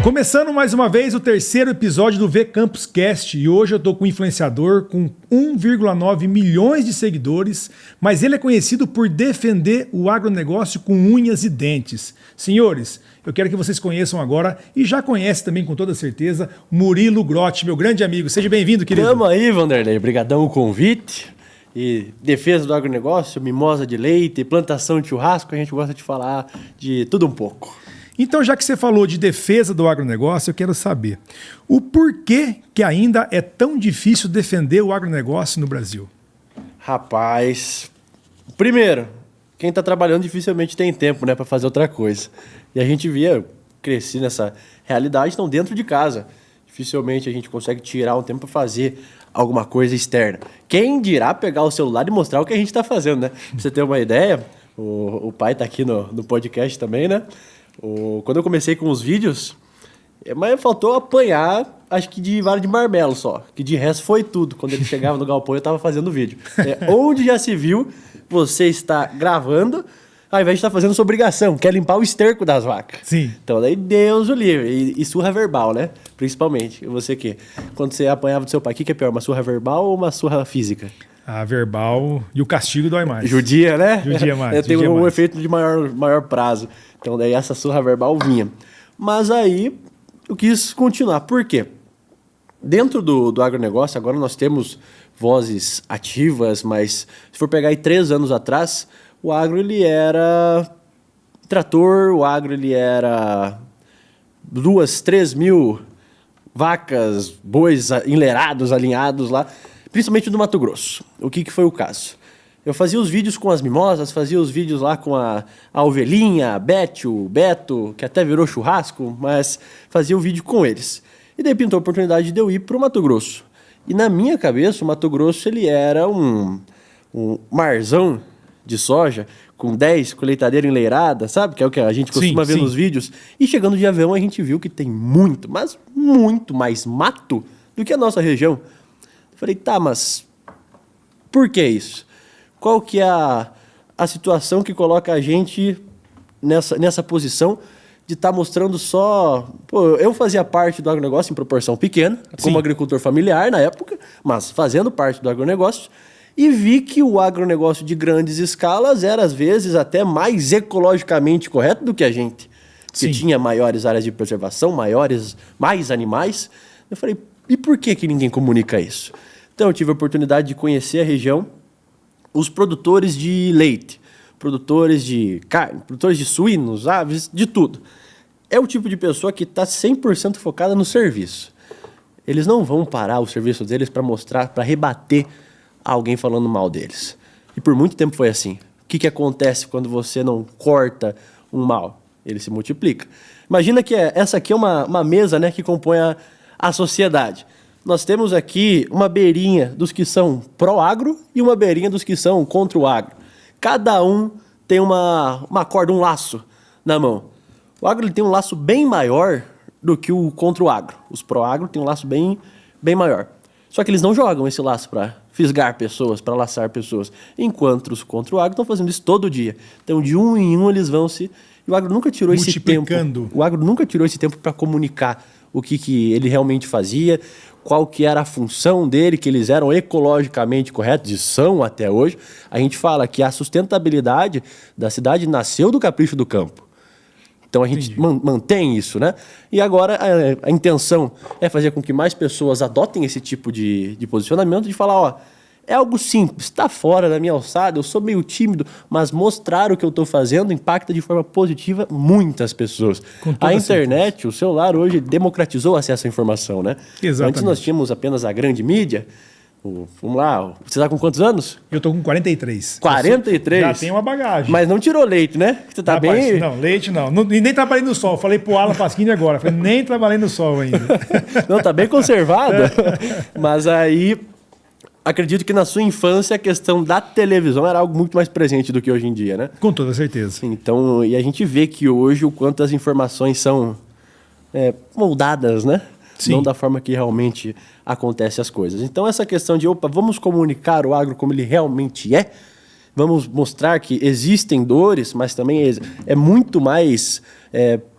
Começando mais uma vez o terceiro episódio do V Campus Cast e hoje eu tô com um influenciador com 1,9 milhões de seguidores, mas ele é conhecido por defender o agronegócio com unhas e dentes. Senhores, eu quero que vocês conheçam agora e já conhecem também com toda certeza Murilo Grotti, meu grande amigo. Seja bem-vindo, querido. Tamo aí, Vanderlei. Obrigadão o convite. E defesa do agronegócio, mimosa de leite, plantação de churrasco, a gente gosta de falar de tudo um pouco. Então, já que você falou de defesa do agronegócio, eu quero saber o porquê que ainda é tão difícil defender o agronegócio no Brasil. Rapaz, primeiro, quem está trabalhando dificilmente tem tempo, né, para fazer outra coisa. E a gente via, cresci nessa realidade, então dentro de casa. Dificilmente a gente consegue tirar um tempo para fazer alguma coisa externa. Quem dirá pegar o celular e mostrar o que a gente está fazendo, né? Pra você ter uma ideia, o pai está aqui no podcast também, né? Quando eu comecei com os vídeos, mas faltou apanhar, acho que de vara de marmelo só, que de resto foi tudo. Quando ele chegava no galpão, eu estava fazendo vídeo. Onde já se viu, você está gravando, ao invés de estar fazendo sua obrigação, que é limpar o esterco das vacas. Sim. Então, daí Deus o livre. E surra verbal, né? Principalmente. Você que, quando você apanhava do seu pai, o que é pior, uma surra verbal ou uma surra física? A verbal e o castigo dói mais. Judia, né? Judia mais. Tem um efeito de maior prazo. Então, daí essa surra verbal vinha. Mas aí, eu quis continuar. Por quê? Dentro do agronegócio, agora nós temos vozes ativas, mas se for pegar aí 3 anos atrás, o agro ele era trator, o agro ele era 2, 3 mil vacas, bois enlerados, alinhados lá, principalmente no Mato Grosso. O que foi o caso? Eu fazia os vídeos com as mimosas, fazia os vídeos lá com a ovelhinha, a Bete, o Beto, que até virou churrasco, mas fazia o vídeo com eles. E daí pintou a oportunidade de eu ir para o Mato Grosso. E na minha cabeça, o Mato Grosso ele era um marzão de soja com 10 colheitadeiras enleiradas, sabe? Que é o que a gente costuma ver nos vídeos. E chegando de avião, a gente viu que tem muito, mas muito mais mato do que a nossa região. Falei, tá, mas por que isso? Qual que é a situação que coloca a gente nessa posição de estar mostrando só... Pô, eu fazia parte do agronegócio em proporção pequena, como agricultor familiar na época, mas fazendo parte do agronegócio, e vi que o agronegócio de grandes escalas era, às vezes, até mais ecologicamente correto do que a gente. Porque tinha maiores áreas de preservação, mais animais. Eu falei, e por que ninguém comunica isso? Então, eu tive a oportunidade de conhecer a região, os produtores de leite, produtores de carne, produtores de suínos, aves, de tudo. É o tipo de pessoa que está 100% focada no serviço. Eles não vão parar o serviço deles para mostrar, para rebater alguém falando mal deles. E por muito tempo foi assim. O que acontece quando você não corta um mal? Ele se multiplica. Imagina que essa aqui é uma mesa, né, que compõe a sociedade. Nós temos aqui uma beirinha dos que são pró-agro e uma beirinha dos que são contra o agro. Cada um tem uma corda, um laço na mão. O agro ele tem um laço bem maior do que o contra o agro. Os pró-agro têm um laço bem maior. Só que eles não jogam esse laço para fisgar pessoas, para laçar pessoas. Enquanto os contra o agro estão fazendo isso todo dia. Então, de um em um, eles vão se... E o agro nunca tirou esse tempo. O agro nunca tirou esse tempo para comunicar o que ele realmente fazia, qual que era a função dele, que eles eram ecologicamente corretos, e são até hoje. A gente fala que a sustentabilidade da cidade nasceu do capricho do campo. Então a gente mantém isso, né? E agora a intenção é fazer com que mais pessoas adotem esse tipo de posicionamento, de falar, ó, é algo simples, está fora da minha alçada, eu sou meio tímido, mas mostrar o que eu estou fazendo impacta de forma positiva muitas pessoas. A internet, o celular hoje democratizou o acesso à informação, né? Exatamente. Antes nós tínhamos apenas a grande mídia. Vamos lá, você está com quantos anos? Eu estou com 43. 43? Já tem uma bagagem. Mas não tirou leite, né? Você tá bem... Não, leite não. E nem trabalhei no sol. Falei pro Alan Pasquini agora. Falei, nem trabalhei no sol ainda. Não, tá bem conservado. Mas aí... Acredito que na sua infância a questão da televisão era algo muito mais presente do que hoje em dia, né? Com toda certeza. Então, e a gente vê que hoje o quanto as informações são moldadas, né? Sim. Não da forma que realmente acontecem as coisas. Então, essa questão de, vamos comunicar o agro como ele realmente é, vamos mostrar que existem dores, mas também é muito mais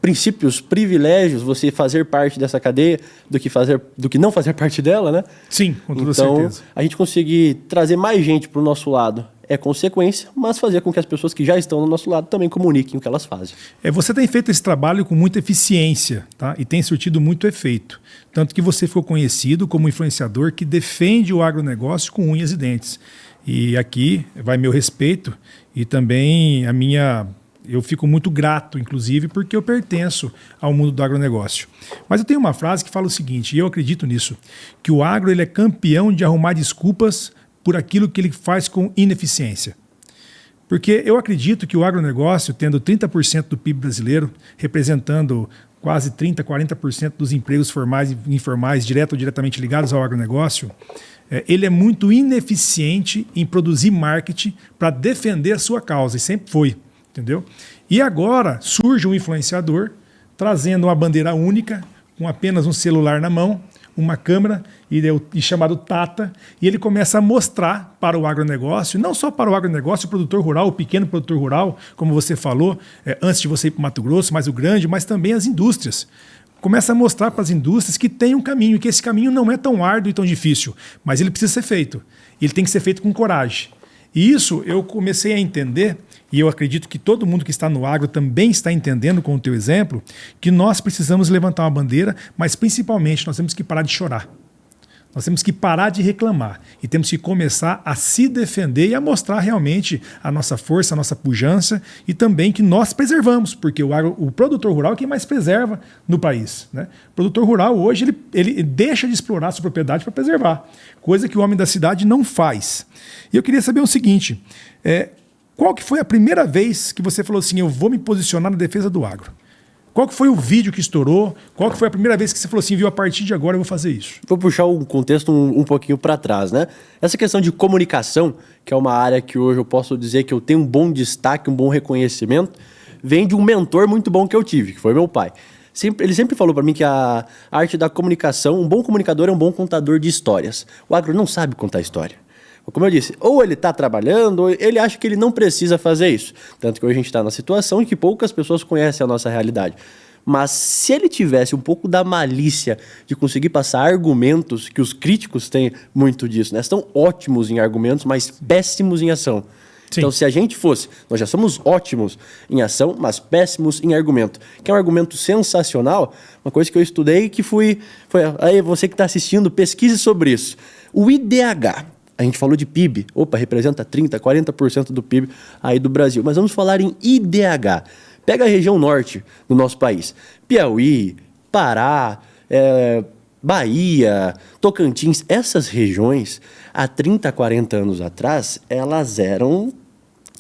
princípios, privilégios você fazer parte dessa cadeia do que não fazer parte dela, né? Sim, com toda então, certeza. A gente conseguir trazer mais gente para o nosso lado é consequência, mas fazer com que as pessoas que já estão do nosso lado também comuniquem o que elas fazem. Você tem feito esse trabalho com muita eficiência, tá? E tem surtido muito efeito. Tanto que você ficou conhecido como influenciador que defende o agronegócio com unhas e dentes. E aqui vai meu respeito e também eu fico muito grato, inclusive, porque eu pertenço ao mundo do agronegócio. Mas eu tenho uma frase que fala o seguinte, e eu acredito nisso, que o agro ele é campeão de arrumar desculpas por aquilo que ele faz com ineficiência. Porque eu acredito que o agronegócio, tendo 30% do PIB brasileiro, representando quase 30%, 40% dos empregos formais e informais, direto ou diretamente ligados ao agronegócio, ele é muito ineficiente em produzir marketing para defender a sua causa, e sempre foi, entendeu? E agora surge um influenciador trazendo uma bandeira única, com apenas um celular na mão, uma câmera e chamado Tata, e ele começa a mostrar para o agronegócio, não só para o agronegócio, o produtor rural, o pequeno produtor rural, como você falou, antes de você ir para o Mato Grosso, mas o grande, mas também as indústrias. Começa a mostrar para as indústrias que tem um caminho, que esse caminho não é tão árduo e tão difícil, mas ele precisa ser feito. Ele tem que ser feito com coragem. E isso eu comecei a entender, e eu acredito que todo mundo que está no agro também está entendendo com o teu exemplo, que nós precisamos levantar uma bandeira, mas principalmente nós temos que parar de chorar. Nós temos que parar de reclamar e temos que começar a se defender e a mostrar realmente a nossa força, a nossa pujança e também que nós preservamos, porque o produtor rural é quem mais preserva no país, né? O produtor rural hoje ele deixa de explorar a sua propriedade para preservar, coisa que o homem da cidade não faz. E eu queria saber o seguinte, qual que foi a primeira vez que você falou assim, eu vou me posicionar na defesa do agro? Qual que foi o vídeo que estourou? Qual que foi a primeira vez que você falou assim, viu, a partir de agora eu vou fazer isso? Vou puxar o contexto um pouquinho para trás, né? Essa questão de comunicação, que é uma área que hoje eu posso dizer que eu tenho um bom destaque, um bom reconhecimento, vem de um mentor muito bom que eu tive, que foi meu pai. Ele sempre falou para mim que a arte da comunicação, um bom comunicador é um bom contador de histórias. O agro não sabe contar história. Como eu disse, ou ele está trabalhando, ou ele acha que ele não precisa fazer isso. Tanto que hoje a gente está na situação em que poucas pessoas conhecem a nossa realidade. Mas se ele tivesse um pouco da malícia de conseguir passar argumentos, que os críticos têm muito disso, né? São ótimos em argumentos, mas péssimos em ação. Sim. Então, se a gente fosse, nós já somos ótimos em ação, mas péssimos em argumento. Que é um argumento sensacional, uma coisa que eu estudei que aí você que está assistindo, pesquise sobre isso. O IDH. A gente falou de PIB, representa 30%, 40% do PIB aí do Brasil. Mas vamos falar em IDH. Pega a região norte do nosso país. Piauí, Pará, Bahia, Tocantins. Essas regiões, há 30, 40 anos atrás, elas eram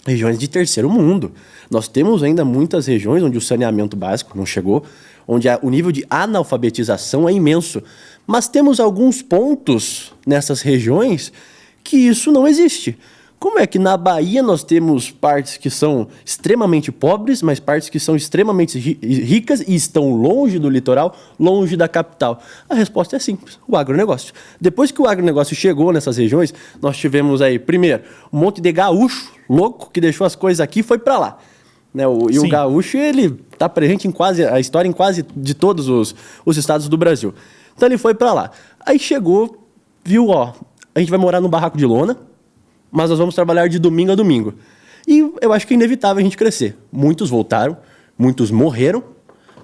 regiões de terceiro mundo. Nós temos ainda muitas regiões onde o saneamento básico não chegou, onde o nível de analfabetização é imenso. Mas temos alguns pontos nessas regiões que isso não existe. Como é que na Bahia nós temos partes que são extremamente pobres, mas partes que são extremamente ricas e estão longe do litoral, longe da capital? A resposta é simples, o agronegócio. Depois que o agronegócio chegou nessas regiões, nós tivemos aí, primeiro, um monte de gaúcho louco que deixou as coisas aqui e foi para lá. Né? E o gaúcho, ele está presente em quase de todos os estados do Brasil. Então ele foi para lá. Aí chegou, viu, a gente vai morar num barraco de lona, mas nós vamos trabalhar de domingo a domingo. E eu acho que é inevitável a gente crescer. Muitos voltaram, muitos morreram.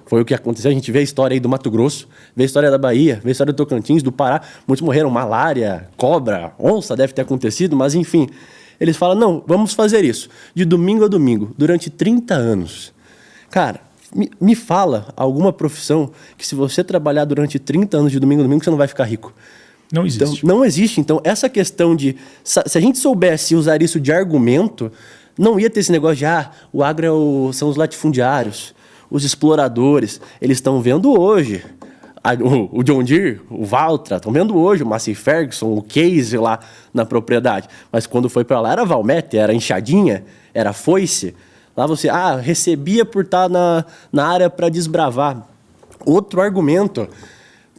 Foi o que aconteceu. A gente vê a história aí do Mato Grosso, vê a história da Bahia, vê a história do Tocantins, do Pará. Muitos morreram, malária, cobra, onça deve ter acontecido, mas enfim. Eles falam, não, vamos fazer isso, de domingo a domingo, durante 30 anos. Cara, me fala alguma profissão que se você trabalhar durante 30 anos de domingo a domingo, você não vai ficar rico. Não existe. Então, não existe. Então, essa questão de... Se a gente soubesse usar isso de argumento, não ia ter esse negócio de, o agro são os latifundiários, os exploradores. Eles estão vendo hoje o John Deere, o Valtra, estão vendo hoje o Massey Ferguson, o Case lá na propriedade. Mas quando foi para lá era Valmete, era enxadinha, era foice. Lá você, recebia por estar na área para desbravar. Outro argumento...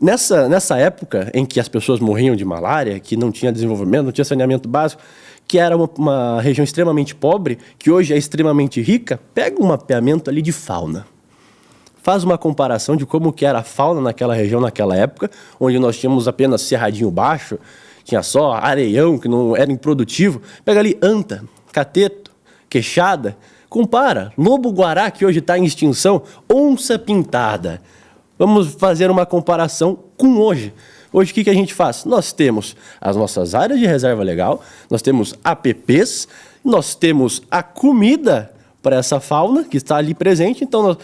Nessa época em que as pessoas morriam de malária, que não tinha desenvolvimento, não tinha saneamento básico, que era uma região extremamente pobre, que hoje é extremamente rica, pega um mapeamento ali de fauna. Faz uma comparação de como que era a fauna naquela região, naquela época, onde nós tínhamos apenas cerradinho baixo, tinha só areião, que não era improdutivo. Pega ali anta, cateto, queixada, compara. Lobo-guará, que hoje está em extinção, onça pintada. Vamos fazer uma comparação com hoje. Hoje, o que a gente faz? Nós temos as nossas áreas de reserva legal, nós temos APPs, nós temos a comida para essa fauna que está ali presente. Então,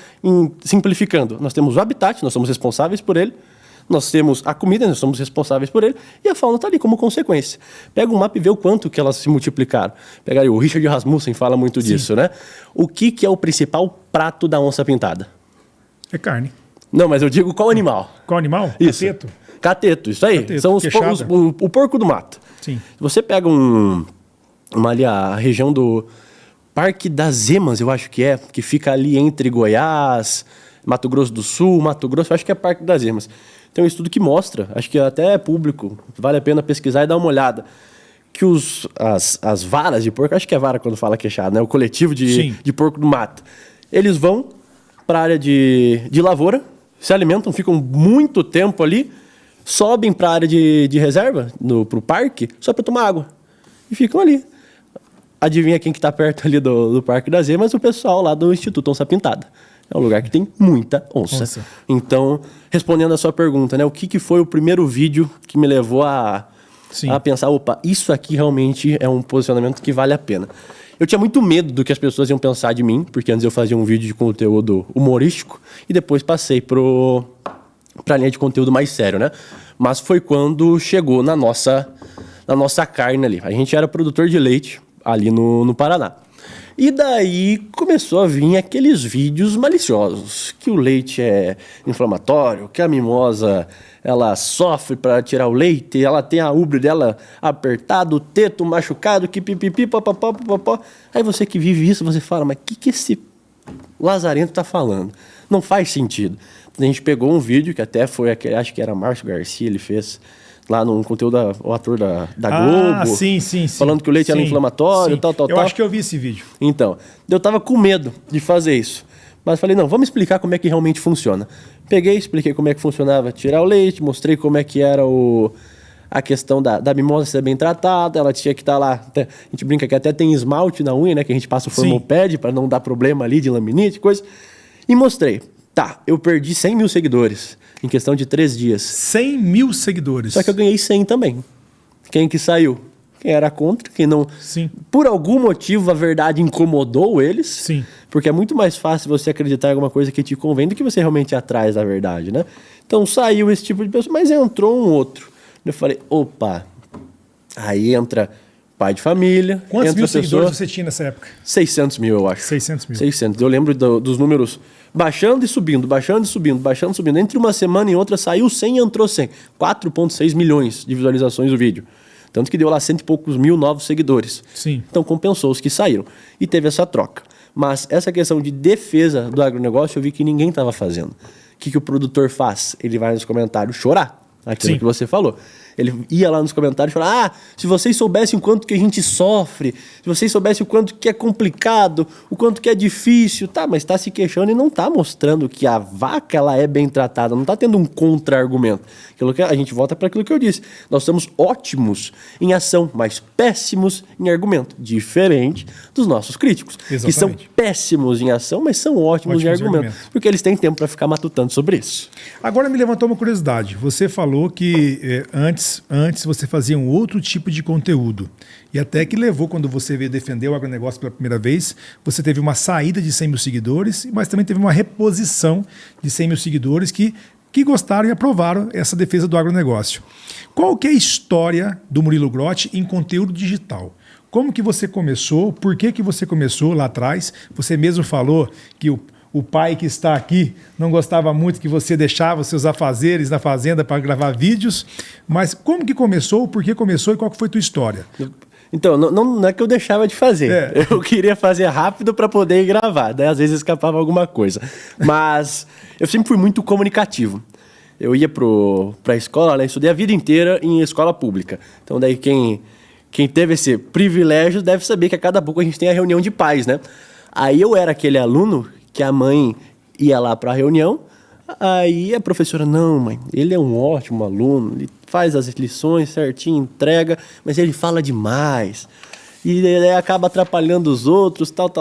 simplificando, nós temos o habitat, nós somos responsáveis por ele, nós temos a comida, nós somos responsáveis por ele, e a fauna está ali como consequência. Pega um mapa e vê o quanto que elas se multiplicaram. Pega aí, o Richard Rasmussen fala muito disso, né? O que é o principal prato da onça pintada? É carne. Não, mas eu digo qual animal? Qual animal? Isso. Cateto. Cateto, isso aí. Cateto, são o porco do mato. Sim. Você pega ali a região do Parque das Emas, eu acho que fica ali entre Goiás, Mato Grosso do Sul, Mato Grosso, eu acho que é Parque das Emas. Tem um estudo que mostra, acho que até é público, vale a pena pesquisar e dar uma olhada, que as varas de porco, acho que é vara quando fala queixada, né? O coletivo de porco do mato, eles vão para a área de lavoura, se alimentam, ficam muito tempo ali, sobem para a área de reserva, para o parque, só para tomar água. E ficam ali. Adivinha quem que está perto ali do Parque das Emas? O pessoal lá do Instituto Onça Pintada. É um lugar que tem muita onça. Então, respondendo a sua pergunta, né? O que foi o primeiro vídeo que me levou a pensar, opa, isso aqui realmente é um posicionamento que vale a pena. Eu tinha muito medo do que as pessoas iam pensar de mim, porque antes eu fazia um vídeo de conteúdo humorístico e depois passei para a linha de conteúdo mais sério, né? Mas foi quando chegou na nossa carne ali. A gente era produtor de leite ali no Paraná. E daí começou a vir aqueles vídeos maliciosos, que o leite é inflamatório, que a mimosa ela sofre para tirar o leite, ela tem a ubre dela apertada, o teto machucado, que pipipi, papapá, papapá. Aí você que vive isso, você fala, mas o que esse lazarento tá falando? Não faz sentido. A gente pegou um vídeo que até foi aquele, acho que era Márcio Garcia, ele fez lá no conteúdo, o ator da Globo. Sim. Falando que o leite era inflamatório, tal. Eu acho que eu vi esse vídeo. Então, eu tava com medo de fazer isso. Mas falei, não, vamos explicar como é que realmente funciona. Peguei, expliquei como é que funcionava tirar o leite, mostrei como é que era a questão da mimosa ser bem tratada, ela tinha que estar lá. A gente brinca que até tem esmalte na unha, né? Que a gente passa o formoped para não dar problema ali de laminite, coisa. E mostrei. Tá, eu perdi 100 mil seguidores em questão de 3 dias. 100 mil seguidores. Só que eu ganhei 100 também. Quem que saiu? Quem era contra, quem não... Sim. Por algum motivo, a verdade incomodou eles. Sim. Porque é muito mais fácil você acreditar em alguma coisa que te convém do que você realmente ir atrás da verdade, né? Então saiu esse tipo de pessoa, mas entrou um outro. Eu falei, opa, aí entra pai de família. Quantos mil seguidores você tinha nessa época? 600 mil, eu acho. 600 mil. 600. Eu lembro dos números baixando e subindo, baixando e subindo, baixando e subindo. Entre uma semana e outra saiu 100 e entrou 100. 4,6 milhões de visualizações do vídeo. Tanto que deu lá 100 e poucos mil novos seguidores. Sim. Então compensou os que saíram. E teve essa troca. Mas essa questão de defesa do agronegócio eu vi que ninguém estava fazendo. O que o produtor faz? Ele vai nos comentários chorar. Aquilo que você falou. Ele ia lá nos comentários e falava, se vocês soubessem o quanto que a gente sofre, se vocês soubessem o quanto que é complicado, o quanto que é difícil, tá, mas está se queixando e não está mostrando que a vaca ela é bem tratada, não está tendo um contra-argumento. A gente volta para aquilo que eu disse. Nós somos ótimos em ação, mas péssimos em argumento, diferente dos nossos críticos, Exatamente. que são péssimos em ação, mas são ótimos em argumento, porque eles têm tempo para ficar matutando sobre isso. Agora me levantou uma curiosidade. Você falou que antes você fazia um outro tipo de conteúdo. E até que levou, quando você veio defender o agronegócio pela primeira vez, você teve uma saída de 100 mil seguidores, mas também teve uma reposição de 100 mil seguidores que gostaram e aprovaram essa defesa do agronegócio. Qual que é a história do Murilo Grotti em conteúdo digital? Como que você começou? Por que você começou lá atrás? Você mesmo falou que o pai que está aqui não gostava muito que você deixava os seus afazeres na fazenda para gravar vídeos, mas como que começou, por que começou e qual que foi a tua história? Então, não é que eu deixava de fazer. Eu queria fazer rápido para poder ir gravar, daí às vezes escapava alguma coisa. Mas eu sempre fui muito comunicativo. Eu ia para a escola, né, estudei a vida inteira em escola pública. Então daí quem quem teve esse privilégio deve saber que a cada pouco a gente tem a reunião de pais, né? Aí eu era aquele aluno que a mãe ia lá para a reunião, aí a professora, não, mãe, ele é um ótimo aluno, ele faz as lições certinho, entrega, mas ele fala demais. E ele acaba atrapalhando os outros, tal.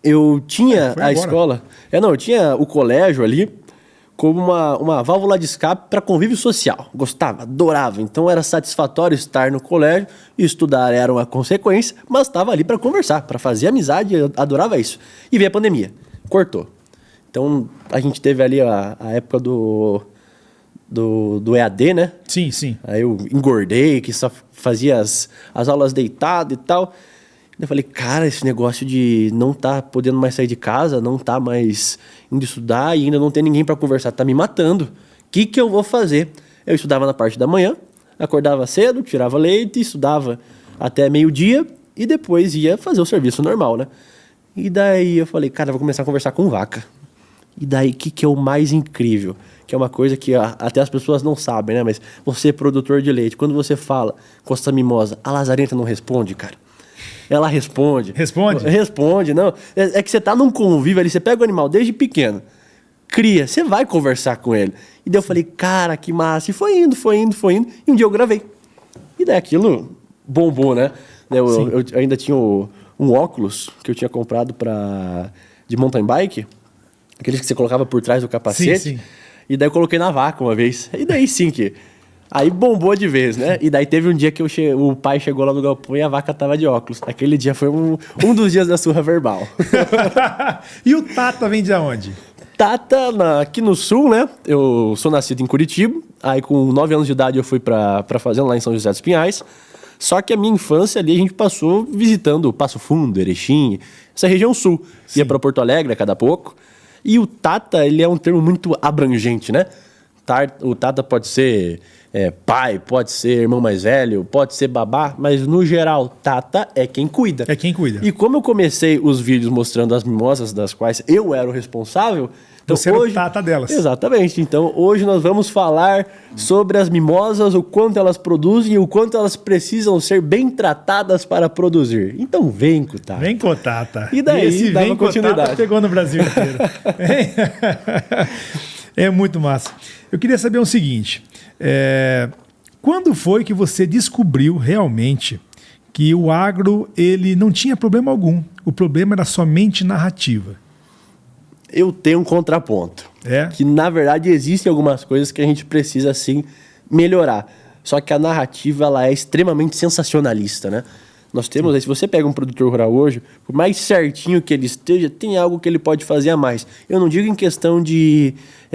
Eu tinha a escola... eu tinha o colégio ali como uma válvula de escape para convívio social. Gostava, adorava. Então era satisfatório estar no colégio e estudar era uma consequência, mas estava ali para conversar, para fazer amizade, eu adorava isso. E veio a pandemia, cortou. Então a gente teve ali a época do EAD, né? Sim, sim. Aí eu engordei, que só fazia as aulas deitado e tal. Eu falei, cara, esse negócio de não tá podendo mais sair de casa, não tá mais indo estudar e ainda não tem ninguém para conversar, tá me matando. O que eu vou fazer? Eu estudava na parte da manhã, acordava cedo, tirava leite, estudava até meio-dia e depois ia fazer o serviço normal, né? E daí eu falei, cara, eu vou começar a conversar com vaca. E daí, o que é o mais incrível? Que é uma coisa que até as pessoas não sabem, né? Mas você, produtor de leite, quando você fala Costa Mimosa, a lazarenta não responde, cara. Ela responde. Responde? Responde, não. É que você tá num convívio ali, você pega o animal desde pequeno, cria, você vai conversar com ele. E daí eu falei, cara, que massa. E foi indo. E um dia eu gravei. E daí aquilo bombou, né? Eu ainda tinha um óculos que eu tinha comprado de mountain bike, aqueles que você colocava por trás do capacete. Sim. E daí eu coloquei na vaca uma vez. E daí sim que... Aí bombou de vez, né? E daí teve um dia que o pai chegou lá no galpão e a vaca tava de óculos. Aquele dia foi um dos dias da surra verbal. E o Tata vem de onde? Tata, aqui no sul, né? Eu sou nascido em Curitiba. Aí com 9 anos de idade eu fui pra fazenda lá em São José dos Pinhais. Só que a minha infância ali a gente passou visitando Passo Fundo, Erechim, essa região sul. Sim. Ia pra Porto Alegre a cada pouco. E o Tata, ele é um termo muito abrangente, né? O Tata pode ser pai, pode ser irmão mais velho, pode ser babá, mas no geral, Tata é quem cuida. É quem cuida. E como eu comecei os vídeos mostrando as mimosas das quais eu era o responsável... Então, você hoje, era o Tata delas. Exatamente. Então, hoje nós vamos falar sobre as mimosas, o quanto elas produzem e o quanto elas precisam ser bem tratadas para produzir. Então, vem com o Tata. Vem com o Tata. E daí, esse vem com o Tata pegou no Brasil inteiro. É muito massa. Eu queria saber o seguinte, quando foi que você descobriu realmente que o agro ele não tinha problema algum? O problema era somente narrativa. Eu tenho um contraponto. Que, na verdade, existem algumas coisas que a gente precisa, sim, melhorar. Só que a narrativa ela é extremamente sensacionalista, né? Nós temos, se você pega um produtor rural hoje, por mais certinho que ele esteja, tem algo que ele pode fazer a mais. Eu não digo em questão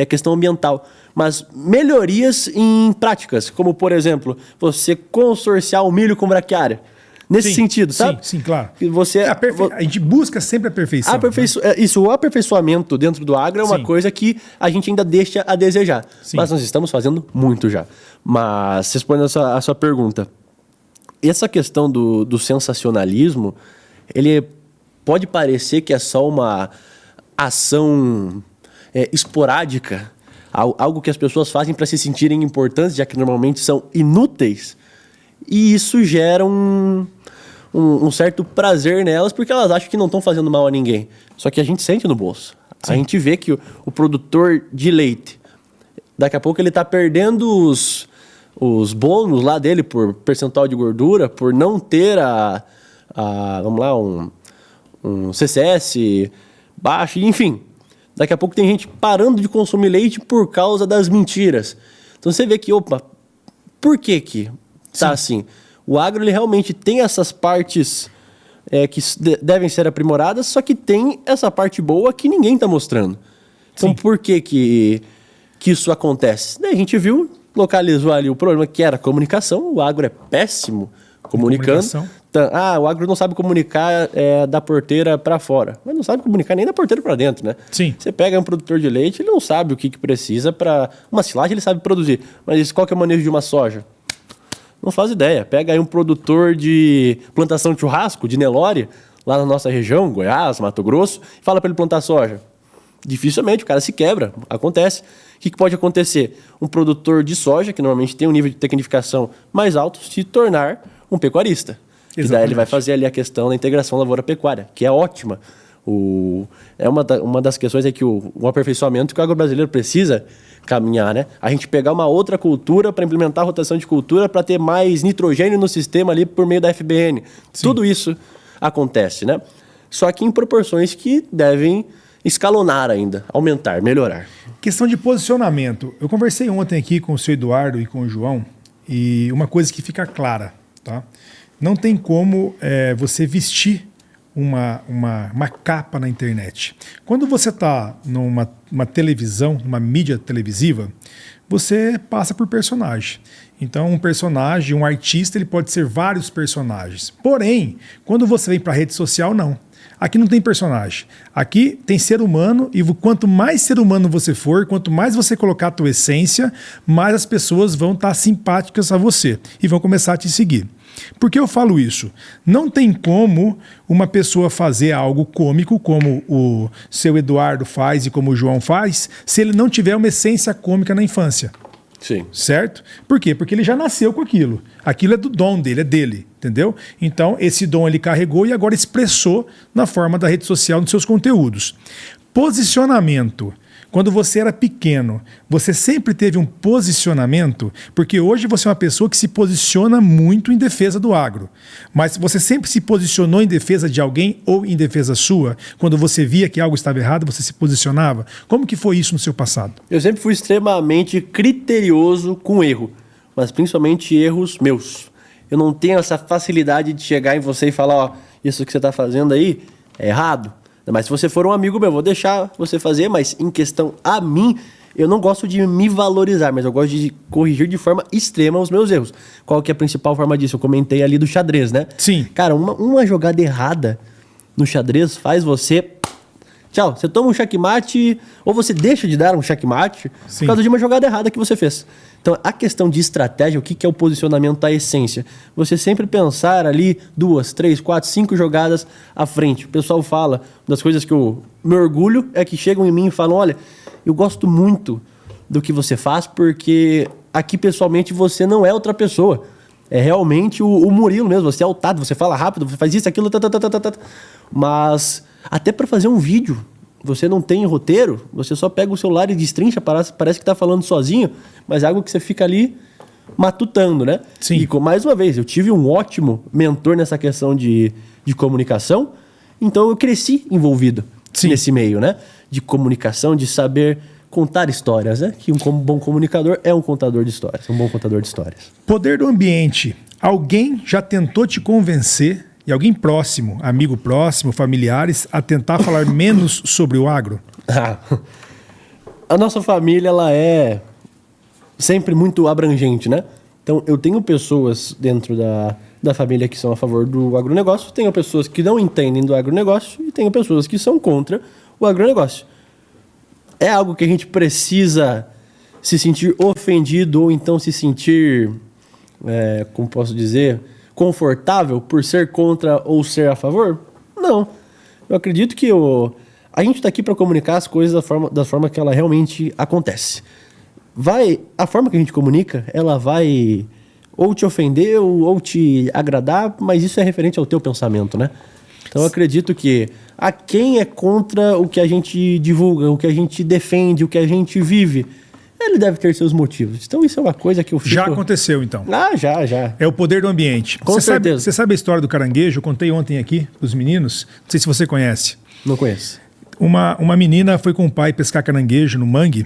questão ambiental, mas melhorias em práticas, como, por exemplo, você consorciar o milho com braquiária. Nesse sentido, sabe? Sim, claro. A gente busca sempre a perfeição. Isso, o aperfeiçoamento dentro do agro é uma coisa que a gente ainda deixa a desejar. Sim. Mas nós estamos fazendo muito já. Mas, respondendo a sua pergunta, essa questão do sensacionalismo, ele pode parecer que é só uma ação esporádica, algo que as pessoas fazem para se sentirem importantes, já que normalmente são inúteis. E isso gera um certo prazer nelas, porque elas acham que não estão fazendo mal a ninguém. Só que a gente sente no bolso. Sim. A gente vê que o produtor de leite, daqui a pouco ele está perdendo os bônus lá dele por percentual de gordura, por não ter vamos lá, um CCS baixo, enfim. Daqui a pouco tem gente parando de consumir leite por causa das mentiras. Então você vê que, por que tá assim? O agro ele realmente tem essas partes que devem ser aprimoradas, só que tem essa parte boa que ninguém está mostrando. Então, por que isso acontece? Daí a gente viu, localizou ali o problema que era a comunicação. O agro é péssimo comunicando. O agro não sabe comunicar da porteira para fora. Mas não sabe comunicar nem da porteira para dentro, né? Sim. Você pega um produtor de leite, ele não sabe o que precisa para... Uma silagem ele sabe produzir, mas qual que é o manejo de uma soja? Não faz ideia. Pega aí um produtor de plantação de churrasco, de Nelore, lá na nossa região, Goiás, Mato Grosso, e fala para ele plantar soja. Dificilmente, o cara se quebra. Acontece. O que pode acontecer? Um produtor de soja, que normalmente tem um nível de tecnificação mais alto, se tornar um pecuarista. E daí ele vai fazer ali a questão da integração lavoura-pecuária, que é ótima. Uma das questões é que o aperfeiçoamento que o agrobrasileiro precisa caminhar, né? A gente pegar uma outra cultura para implementar a rotação de cultura para ter mais nitrogênio no sistema ali por meio da FBN. Sim. Tudo isso acontece, né? Só que em proporções que devem escalonar ainda, aumentar, melhorar. Questão de posicionamento. Eu conversei ontem aqui com o seu Eduardo e com o João e uma coisa que fica clara, tá? Não tem como você vestir uma capa na internet. Quando você está numa televisão, numa mídia televisiva, você passa por personagem. Então, um personagem, um artista, ele pode ser vários personagens. Porém, quando você vem para a rede social, não. Aqui não tem personagem. Aqui tem ser humano e quanto mais ser humano você for, quanto mais você colocar a tua essência, mais as pessoas vão estar simpáticas a você e vão começar a te seguir. Por que eu falo isso? Não tem como uma pessoa fazer algo cômico, como o seu Eduardo faz e como o João faz, se ele não tiver uma essência cômica na infância. Sim. Certo? Por quê? Porque ele já nasceu com aquilo. Aquilo é do dom dele, é dele, entendeu? Então, esse dom ele carregou e agora expressou na forma da rede social nos seus conteúdos. Posicionamento. Quando você era pequeno, você sempre teve um posicionamento, porque hoje você é uma pessoa que se posiciona muito em defesa do agro. Mas você sempre se posicionou em defesa de alguém ou em defesa sua? Quando você via que algo estava errado, você se posicionava? Como que foi isso no seu passado? Eu sempre fui extremamente criterioso com erro, mas principalmente erros meus. Eu não tenho essa facilidade de chegar em você e falar, ó, isso que você está fazendo aí é errado. Mas se você for um amigo meu, vou deixar você fazer, mas em questão a mim, eu não gosto de me valorizar, mas eu gosto de corrigir de forma extrema os meus erros. Qual que é a principal forma disso? Eu comentei ali do xadrez, né? Sim. Cara, uma jogada errada no xadrez faz você... Tchau, você toma um checkmate ou você deixa de dar um checkmate por causa de uma jogada errada que você fez. Então, a questão de estratégia, o que é o posicionamento da essência? Você sempre pensar ali 2, 3, 4, 5 jogadas à frente. O pessoal fala, uma das coisas que eu me orgulho é que chegam em mim e falam, olha, eu gosto muito do que você faz porque aqui pessoalmente você não é outra pessoa. É realmente o Murilo mesmo, você é o Tato, você fala rápido, você faz isso, aquilo, mas até para fazer um vídeo, você não tem roteiro, você só pega o celular e destrincha, parece que está falando sozinho, mas é algo que você fica ali matutando, né? Sim. E mais uma vez, eu tive um ótimo mentor nessa questão de comunicação, então eu cresci envolvido nesse meio, né? De comunicação, de saber contar histórias, né? Que um bom comunicador é um contador de histórias, um bom contador de histórias. Poder do ambiente. Alguém já tentou te convencer, e alguém próximo, amigo próximo, familiares, a tentar falar menos sobre o agro? A nossa família, ela é sempre muito abrangente, né? Então, eu tenho pessoas dentro da família que são a favor do agronegócio, tenho pessoas que não entendem do agronegócio e tenho pessoas que são contra o agronegócio. É algo que a gente precisa se sentir ofendido ou então se sentir, como posso dizer, confortável por ser contra ou ser a favor? Não. Eu acredito que a gente está aqui para comunicar as coisas da forma que ela realmente acontece. A forma que a gente comunica, ela vai ou te ofender ou te agradar, mas isso é referente ao teu pensamento, né? Então eu acredito que a quem é contra o que a gente divulga, o que a gente defende, o que a gente vive, ele deve ter seus motivos. Então isso é uma coisa que eu fico... Já aconteceu, então. Já. É o poder do ambiente. Com certeza. Você sabe a história do caranguejo? Eu contei ontem aqui para os meninos. Não sei se você conhece. Não conheço. Uma menina foi com o pai pescar caranguejo no mangue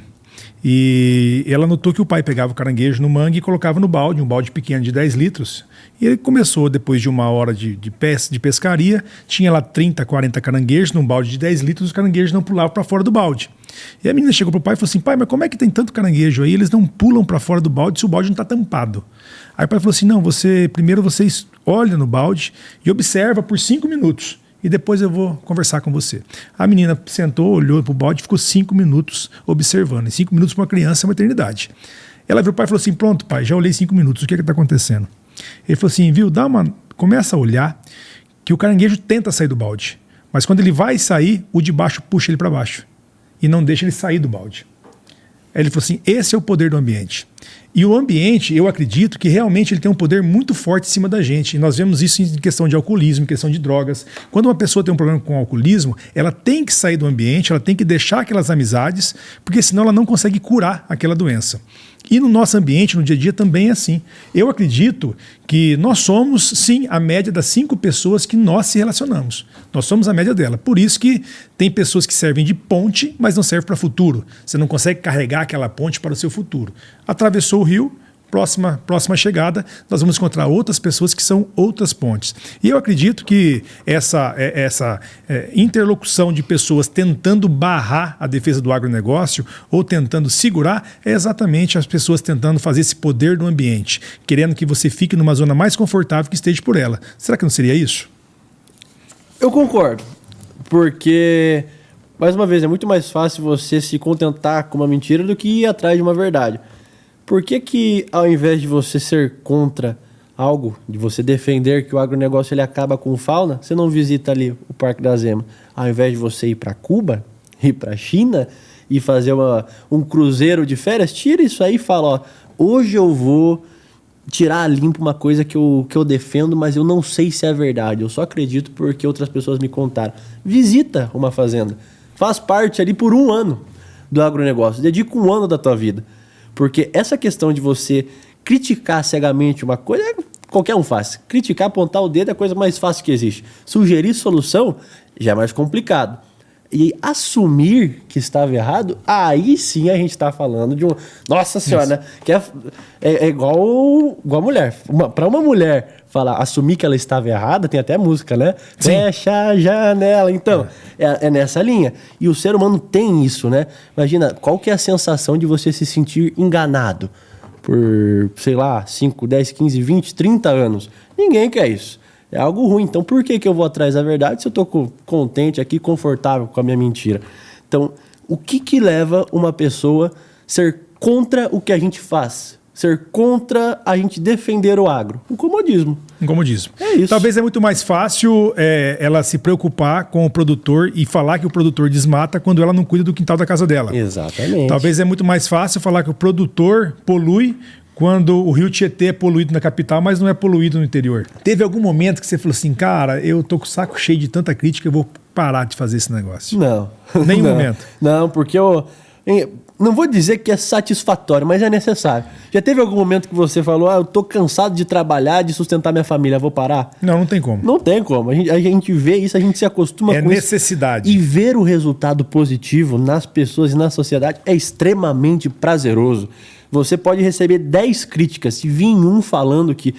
e ela notou que o pai pegava o caranguejo no mangue e colocava no balde, um balde pequeno de 10 litros. E ele começou, depois de uma hora de pescaria, tinha lá 30, 40 caranguejos num balde de 10 litros, os caranguejos não pulavam para fora do balde. E a menina chegou pro pai e falou assim, pai, mas como é que tem tanto caranguejo aí? Eles não pulam para fora do balde se o balde não está tampado. Aí o pai falou assim, não, primeiro você olha no balde e observa por 5 minutos. E depois eu vou conversar com você. A menina sentou, olhou pro balde e ficou 5 minutos observando. E 5 minutos para uma criança é uma eternidade. Ela virou pro pai e falou assim, pronto pai, já olhei 5 minutos, o que está acontecendo? Ele falou assim, viu, começa a olhar que o caranguejo tenta sair do balde. Mas quando ele vai sair, o de baixo puxa ele para baixo. E não deixa ele sair do balde. Aí ele falou assim, esse é o poder do ambiente. E o ambiente, eu acredito que realmente ele tem um poder muito forte em cima da gente. E nós vemos isso em questão de alcoolismo, em questão de drogas. Quando uma pessoa tem um problema com alcoolismo, ela tem que sair do ambiente, ela tem que deixar aquelas amizades, porque senão ela não consegue curar aquela doença. E no nosso ambiente, no dia a dia, também é assim. Eu acredito que nós somos, sim, a média das 5 pessoas que nós se relacionamos. Nós somos a média dela. Por isso que tem pessoas que servem de ponte, mas não servem para futuro. Você não consegue carregar aquela ponte para o seu futuro. Atravessou o rio, próxima chegada, nós vamos encontrar outras pessoas que são outras pontes. E eu acredito que essa interlocução de pessoas tentando barrar a defesa do agronegócio ou tentando segurar é exatamente as pessoas tentando fazer esse poder do ambiente, querendo que você fique numa zona mais confortável que esteja por ela. Será que não seria isso? Eu concordo, porque, mais uma vez, é muito mais fácil você se contentar com uma mentira do que ir atrás de uma verdade. Por que ao invés de você ser contra algo, de você defender que o agronegócio ele acaba com fauna, você não visita ali o Parque da Zema? Ao invés de você ir para Cuba, ir para a China e fazer um cruzeiro de férias, tira isso aí e fala, ó, hoje eu vou tirar a limpo uma coisa que eu defendo, mas eu não sei se é verdade, eu só acredito porque outras pessoas me contaram. Visita uma fazenda, faz parte ali por 1 ano do agronegócio, dedica 1 ano da tua vida. Porque essa questão de você criticar cegamente uma coisa, qualquer um faz. Criticar, apontar o dedo é a coisa mais fácil que existe. Sugerir solução já é mais complicado. E assumir que estava errado, aí sim a gente está falando de um... Nossa Senhora, né? Que é igual a mulher. Para uma mulher falar, assumir que ela estava errada, tem até música, né? Sim. Fecha a janela. Então, é nessa linha. E o ser humano tem isso, né? Imagina, qual que é a sensação de você se sentir enganado por, sei lá, 5, 10, 15, 20, 30 anos? Ninguém quer isso. É algo ruim. Então, por que eu vou atrás da verdade se eu estou contente aqui, confortável com a minha mentira? Então, o que leva uma pessoa a ser contra o que a gente faz? Ser contra a gente defender o agro? O comodismo. Um comodismo. É isso. Talvez é muito mais fácil ela se preocupar com o produtor e falar que o produtor desmata quando ela não cuida do quintal da casa dela. Exatamente. Talvez é muito mais fácil falar que o produtor polui quando o rio Tietê é poluído na capital, mas não é poluído no interior. Teve algum momento que você falou assim, cara, eu tô com o saco cheio de tanta crítica, eu vou parar de fazer esse negócio? Não. Nenhum não. momento? Não, porque não vou dizer que é satisfatório, mas é necessário. Já teve algum momento que você falou, eu tô cansado de trabalhar, de sustentar minha família, vou parar? Não tem como. Não tem como. A gente vê isso, a gente se acostuma com isso. É necessidade. E ver o resultado positivo nas pessoas e na sociedade é extremamente prazeroso. Você pode receber 10 críticas, se vir um falando que,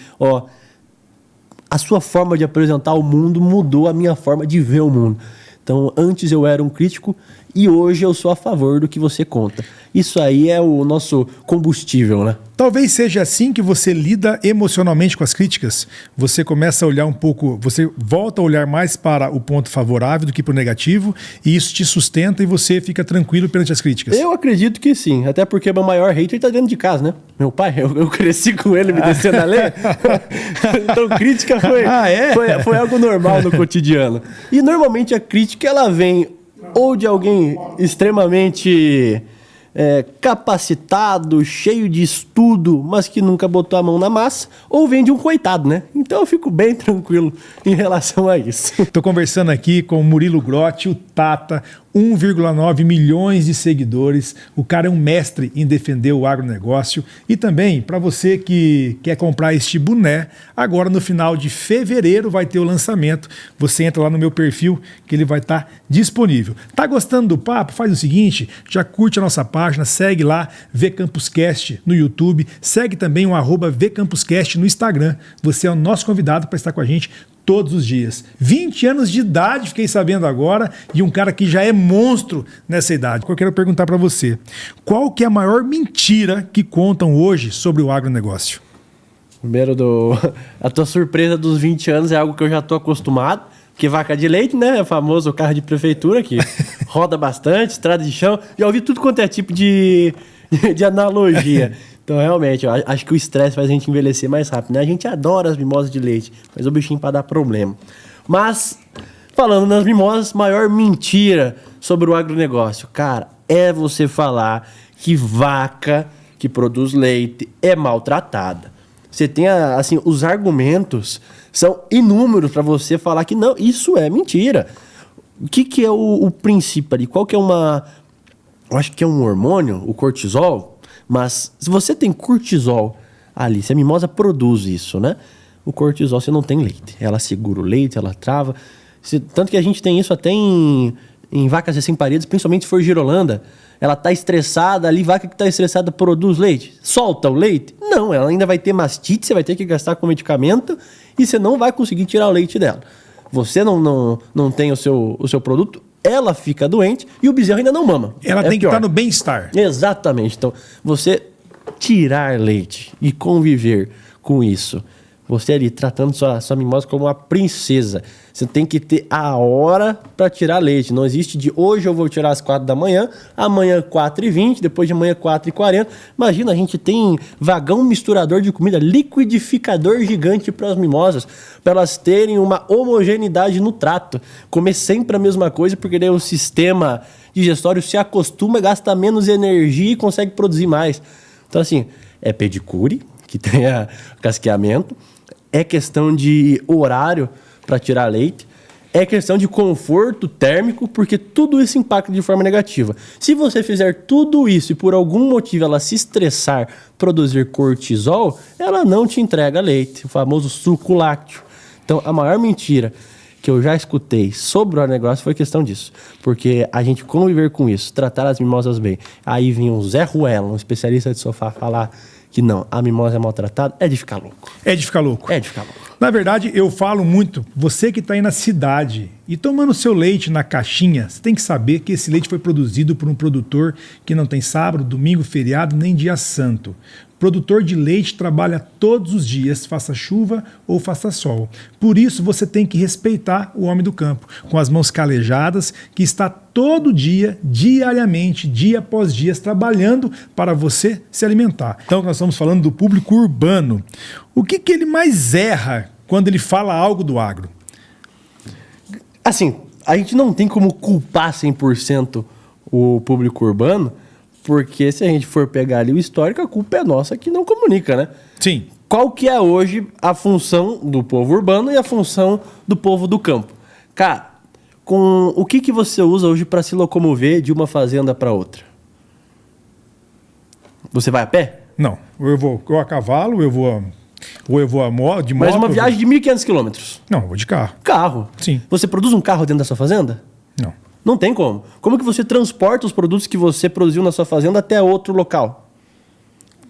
a sua forma de apresentar o mundo mudou a minha forma de ver o mundo. Então, antes eu era um crítico e hoje eu sou a favor do que você conta. Isso aí é o nosso combustível, né? Talvez seja assim que você lida emocionalmente com as críticas. Você começa a olhar um pouco, você volta a olhar mais para o ponto favorável do que para o negativo, e isso te sustenta e você fica tranquilo perante as críticas. Eu acredito que sim, até porque meu maior hater está dentro de casa, né? Meu pai, eu cresci com ele me descendo a lenha. Então crítica foi algo normal no cotidiano. E normalmente a crítica ela vem ou de alguém extremamente capacitado, cheio de estudo, mas que nunca botou a mão na massa, ou vem de um coitado, né? Então eu fico bem tranquilo em relação a isso. Estou conversando aqui com o Murilo Grotti, o Tata, 1,9 milhões de seguidores. O cara é um mestre em defender o agronegócio. E também, para você que quer comprar este boné, agora no final de fevereiro vai ter o lançamento. Você entra lá no meu perfil que ele vai estar disponível. Tá gostando do papo? Faz o seguinte, já curte a nossa página, segue lá, VCampusCast no YouTube, segue também o @VCampusCast no Instagram. Você é o nosso convidado para estar com a gente todos os dias. 20 anos de idade, fiquei sabendo agora, e um cara que já é monstro nessa idade. Eu quero perguntar para você, qual que é a maior mentira que contam hoje sobre o agronegócio? Primeiro, a tua surpresa dos 20 anos é algo que eu já estou acostumado, porque vaca de leite, né, é o famoso carro de prefeitura que roda bastante, estrada de chão, já ouvi tudo quanto é tipo de analogia. Então, realmente, eu acho que o estresse faz a gente envelhecer mais rápido, né? A gente adora as mimosas de leite, mas o bichinho para dar problema. Mas, falando nas mimosas, maior mentira sobre o agronegócio. Cara, é você falar que vaca que produz leite é maltratada. Você tem, assim, os argumentos são inúmeros para você falar que não, isso é mentira. O que é o princípio ali? Qual que é eu acho que é um hormônio, o cortisol, mas se você tem cortisol ali, se a mimosa produz isso, né? O cortisol, você não tem leite. Ela segura o leite, ela trava. Tanto que a gente tem isso até em vacas recém-paridas, principalmente se for girolanda. Ela tá estressada ali, vaca que tá estressada produz leite. Solta o leite? Não, ela ainda vai ter mastite, você vai ter que gastar com medicamento e você não vai conseguir tirar o leite dela. Você não tem o seu produto, ela fica doente e o bezerro ainda não mama. Ela tem que estar no bem-estar. Exatamente. Então, você tirar leite e conviver com isso, você ali tratando sua mimosa como uma princesa. Você tem que ter a hora para tirar leite. Não existe de hoje eu vou tirar às 4 da manhã, amanhã 4h20, depois de amanhã 4h40. Imagina, a gente tem vagão misturador de comida, liquidificador gigante para as mimosas, para elas terem uma homogeneidade no trato. Comer sempre a mesma coisa, porque daí o sistema digestório se acostuma, gasta menos energia e consegue produzir mais. Então, assim, é pedicure, que tenha casqueamento, é questão de horário para tirar leite, é questão de conforto térmico, porque tudo isso impacta de forma negativa. Se você fizer tudo isso e por algum motivo ela se estressar, produzir cortisol, ela não te entrega leite, o famoso suco lácteo. Então, a maior mentira que eu já escutei sobre o agronegócio foi questão disso. Porque a gente conviver com isso, tratar as mimosas bem, aí vinha um Zé Ruela, um especialista de sofá, falar que não, a mimosa é maltratada, é de ficar louco. É de ficar louco. É de ficar louco. Na verdade, eu falo muito, você que está aí na cidade e tomando seu leite na caixinha, você tem que saber que esse leite foi produzido por um produtor que não tem sábado, domingo, feriado, nem dia santo. Produtor de leite trabalha todos os dias, faça chuva ou faça sol. Por isso, você tem que respeitar o homem do campo, com as mãos calejadas, que está todo dia, diariamente, dia após dia, trabalhando para você se alimentar. Então, nós estamos falando do público urbano. O que ele mais erra quando ele fala algo do agro? Assim, a gente não tem como culpar 100% o público urbano, porque se a gente for pegar ali o histórico, a culpa é nossa que não comunica, né? Sim. Qual que é hoje a função do povo urbano e a função do povo do campo? Cara, com o que você usa hoje para se locomover de uma fazenda para outra? Você vai a pé? Não, eu a cavalo, ou eu vou de moto. Mas uma viagem de 1.500 quilômetros. Não, eu vou de carro. Carro? Sim. Você produz um carro dentro da sua fazenda? Não. Não tem como. Como que você transporta os produtos que você produziu na sua fazenda até outro local?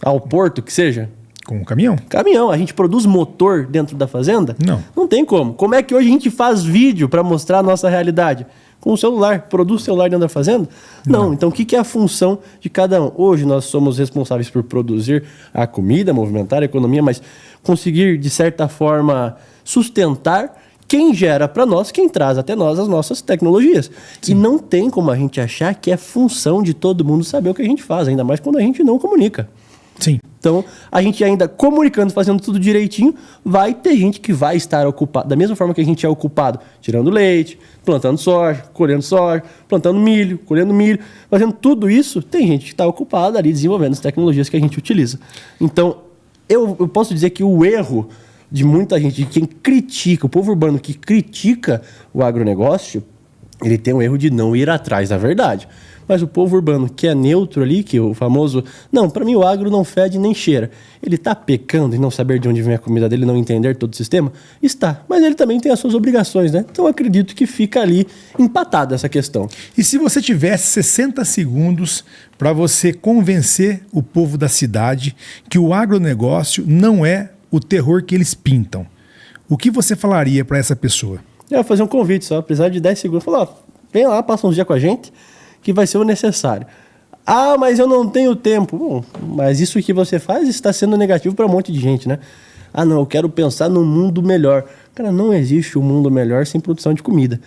Ao porto, que seja? Com um caminhão? Caminhão. A gente produz motor dentro da fazenda? Não. Não tem como. Como é que hoje a gente faz vídeo para mostrar a nossa realidade? Com o celular. Produz celular dentro da fazenda? Não. Então, o que é a função de cada um? Hoje nós somos responsáveis por produzir a comida, movimentar a economia, mas conseguir, de certa forma, sustentar quem gera para nós, quem traz até nós as nossas tecnologias. Sim. E não tem como a gente achar que é função de todo mundo saber o que a gente faz, ainda mais quando a gente não comunica. Sim. Então, a gente ainda comunicando, fazendo tudo direitinho, vai ter gente que vai estar ocupada, da mesma forma que a gente é ocupado, tirando leite, plantando soja, colhendo soja, plantando milho, colhendo milho, fazendo tudo isso, tem gente que está ocupada ali desenvolvendo as tecnologias que a gente utiliza. Então, eu posso dizer que o erro de muita gente, de quem critica, o povo urbano que critica o agronegócio, ele tem um erro de não ir atrás da verdade. Mas o povo urbano que é neutro ali, que o famoso, não, para mim o agro não fede nem cheira. Ele está pecando em não saber de onde vem a comida dele, não entender todo o sistema? Está, mas ele também tem as suas obrigações, né? Então eu acredito que fica ali empatada essa questão. E se você tivesse 60 segundos para você convencer o povo da cidade que o agronegócio não é o terror que eles pintam, o que você falaria para essa pessoa? Eu vou fazer um convite só, precisar de 10 segundos. Falar, ó, vem lá, passa uns dias com a gente, que vai ser o necessário. Ah, mas eu não tenho tempo. Bom, mas isso que você faz está sendo negativo para um monte de gente, né? Ah, não, eu quero pensar num mundo melhor. Cara, não existe um mundo melhor sem produção de comida.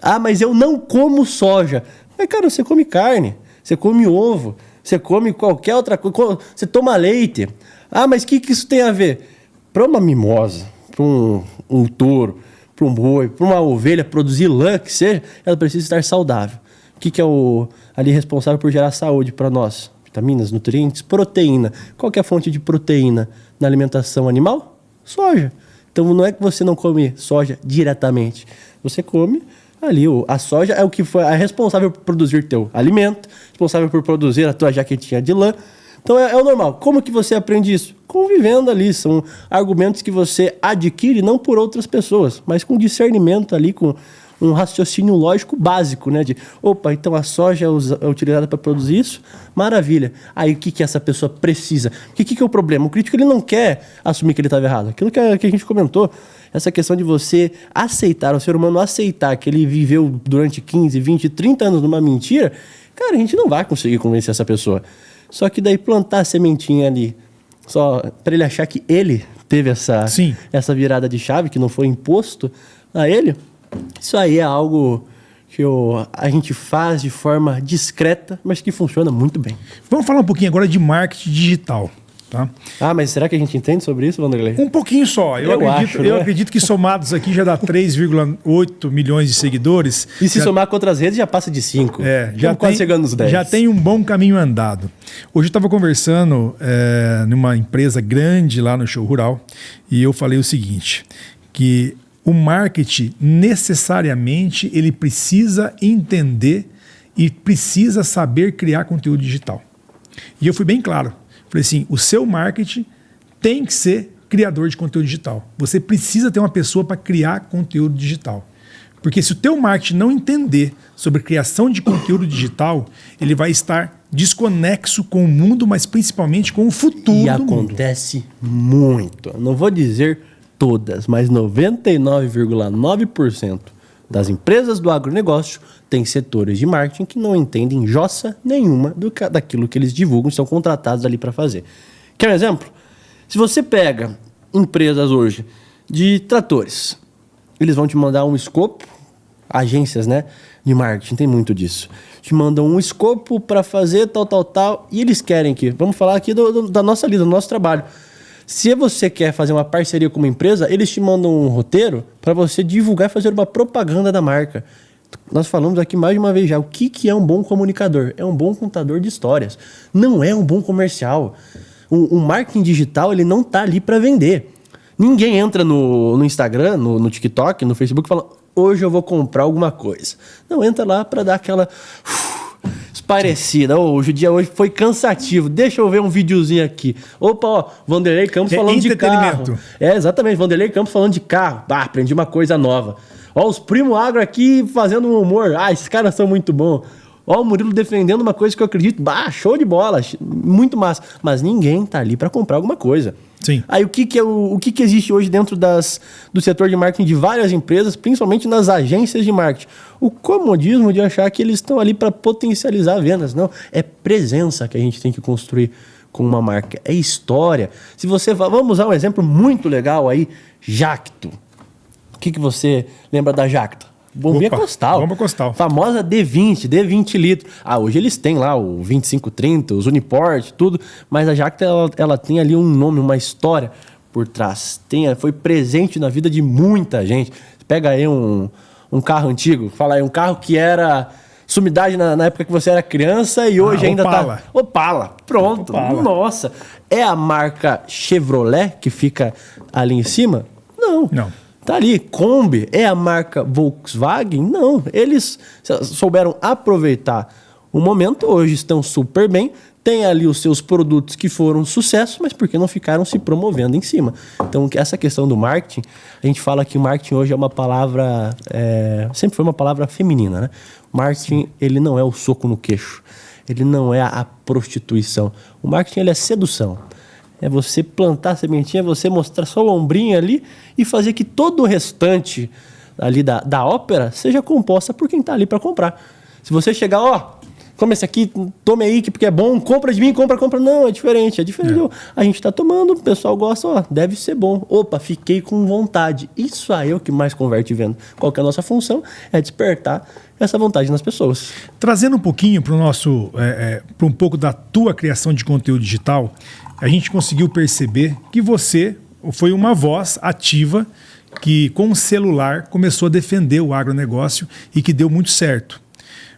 Ah, mas eu não como soja. Mas, cara, você come carne, você come ovo, você come qualquer outra coisa, você toma leite. Ah, mas o que isso tem a ver? Para uma mimosa, para um touro, para um boi, para uma ovelha produzir lã, que seja, ela precisa estar saudável. que é o ali responsável por gerar saúde para nós? Vitaminas, nutrientes, proteína. Qual que é a fonte de proteína na alimentação animal? Soja. Então não é que você não come soja diretamente. Você come ali, a soja é o que foi responsável por produzir teu alimento, responsável por produzir a tua jaquetinha de lã. Então é o normal. Como que você aprende isso? Convivendo ali. São argumentos que você adquire não por outras pessoas, mas com discernimento ali, com um raciocínio lógico básico, né? De, opa, então a soja é utilizada para produzir isso? Maravilha. Aí o que essa pessoa precisa? O que é o problema? O crítico ele não quer assumir que ele estava errado. Aquilo que a gente comentou, essa questão de você aceitar, o ser humano aceitar que ele viveu durante 15, 20, 30 anos numa mentira, cara, a gente não vai conseguir convencer essa pessoa. Só que daí plantar a sementinha ali, só para ele achar que ele teve essa virada de chave, que não foi imposto a ele, isso aí é algo que a gente faz de forma discreta, mas que funciona muito bem. Vamos falar um pouquinho agora de marketing digital. Tá? Mas será que a gente entende sobre isso, Vanderlei? Um pouquinho só. Eu acredito que somados aqui já dá 3,8 milhões de seguidores. E se somar com outras redes já passa de 5. Já quase chegando nos 10. Já tem um bom caminho andado. Hoje eu estava conversando numa empresa grande lá no Show Rural e eu falei o seguinte, que o marketing necessariamente ele precisa entender e precisa saber criar conteúdo digital. E eu fui bem claro. Falei assim, o seu marketing tem que ser criador de conteúdo digital. Você precisa ter uma pessoa para criar conteúdo digital. Porque se o teu marketing não entender sobre criação de conteúdo digital, ele vai estar desconexo com o mundo, mas principalmente com o futuro do mundo. E acontece muito. Não vou dizer todas, mas 99,9% das empresas do agronegócio têm setores de marketing que não entendem jossa nenhuma daquilo que eles divulgam e são contratados ali para fazer. Quer um exemplo? Se você pega empresas hoje de tratores, eles vão te mandar um escopo, agências, né, de marketing, tem muito disso. Te mandam um escopo para fazer tal, e eles querem que, vamos falar aqui da nossa lida, do nosso trabalho. Se você quer fazer uma parceria com uma empresa, eles te mandam um roteiro para você divulgar e fazer uma propaganda da marca. Nós falamos aqui mais de uma vez já, o que é um bom comunicador? É um bom contador de histórias. Não é um bom comercial. O marketing digital ele não está ali para vender. Ninguém entra no Instagram, no TikTok, no Facebook e fala, hoje eu vou comprar alguma coisa. Não, entra lá para dar aquela parecida. O dia hoje foi cansativo. Deixa eu ver um videozinho aqui. Opa, ó, Vanderlei Campos falando de carro. Exatamente, Vanderlei Campos falando de carro. Aprendi uma coisa nova. Ó, os Primo Agro aqui fazendo um humor. Esses caras são muito bons. Ó, o Murilo defendendo uma coisa que eu acredito. Show de bola. Muito massa. Mas ninguém tá ali para comprar alguma coisa. Sim. Aí o que existe hoje dentro do setor de marketing de várias empresas, principalmente nas agências de marketing? O comodismo de achar que eles estão ali para potencializar vendas. Não, é presença que a gente tem que construir com uma marca. É história. Se você vamos usar um exemplo muito legal aí, Jacto. O que você lembra da Jacto? Bombinha Costal. Bomba Costal. Famosa D20 litros. Hoje eles têm lá o 2530, os Uniport, tudo. Mas a Jacto, ela tem ali um nome, uma história por trás. Foi presente na vida de muita gente. Pega aí um carro antigo, fala aí, um carro que era sumidade na época que você era criança e hoje ainda Opala. tá... Opala. Pronto. Opala. Nossa. É a marca Chevrolet que fica ali em cima? Não. Tá ali, Kombi, é a marca Volkswagen? Não, eles souberam aproveitar o momento, hoje estão super bem, tem ali os seus produtos que foram sucesso, mas por que não ficaram se promovendo em cima? Então, essa questão do marketing, a gente fala que o marketing hoje é uma palavra, sempre foi uma palavra feminina, né? Marketing, ele não é o soco no queixo, ele não é a prostituição. O marketing, ele é sedução. É você plantar a sementinha, você mostrar só o ombrinho ali e fazer que todo o restante ali da ópera seja composta por quem está ali para comprar. Se você chegar, come esse aqui, tome aí porque é bom, compra de mim, compra. Não, é diferente. A gente está tomando, o pessoal gosta, deve ser bom. Opa, fiquei com vontade. Isso aí é o que mais converte venda. Qual que é a nossa função? É despertar essa vontade nas pessoas. Trazendo um pouquinho para para um pouco da tua criação de conteúdo digital, a gente conseguiu perceber que você foi uma voz ativa que, com o celular, começou a defender o agronegócio e que deu muito certo.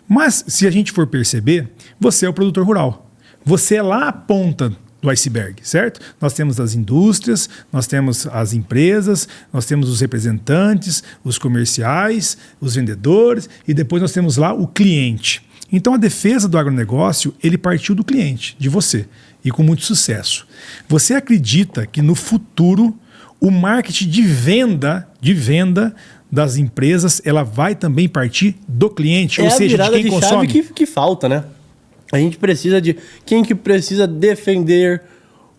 Mas, se a gente for perceber, você é o produtor rural. Você é lá a ponta do iceberg, certo? Nós temos as indústrias, nós temos as empresas, nós temos os representantes, os comerciais, os vendedores e depois nós temos lá o cliente. Então a defesa do agronegócio, ele partiu do cliente, de você, e com muito sucesso. Você acredita que no futuro o marketing de venda das empresas, ela vai também partir do cliente, ou seja, de quem consome? Chave que falta, né? A gente precisa de... Quem que precisa defender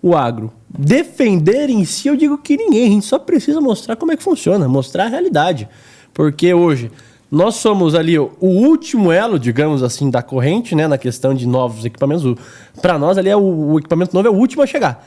o agro? Defender em si, eu digo que ninguém. A gente só precisa mostrar como é que funciona, mostrar a realidade. Porque hoje, nós somos ali o último elo, digamos assim, da corrente, né? Na questão de novos equipamentos. Para nós, ali, o equipamento novo é o último a chegar.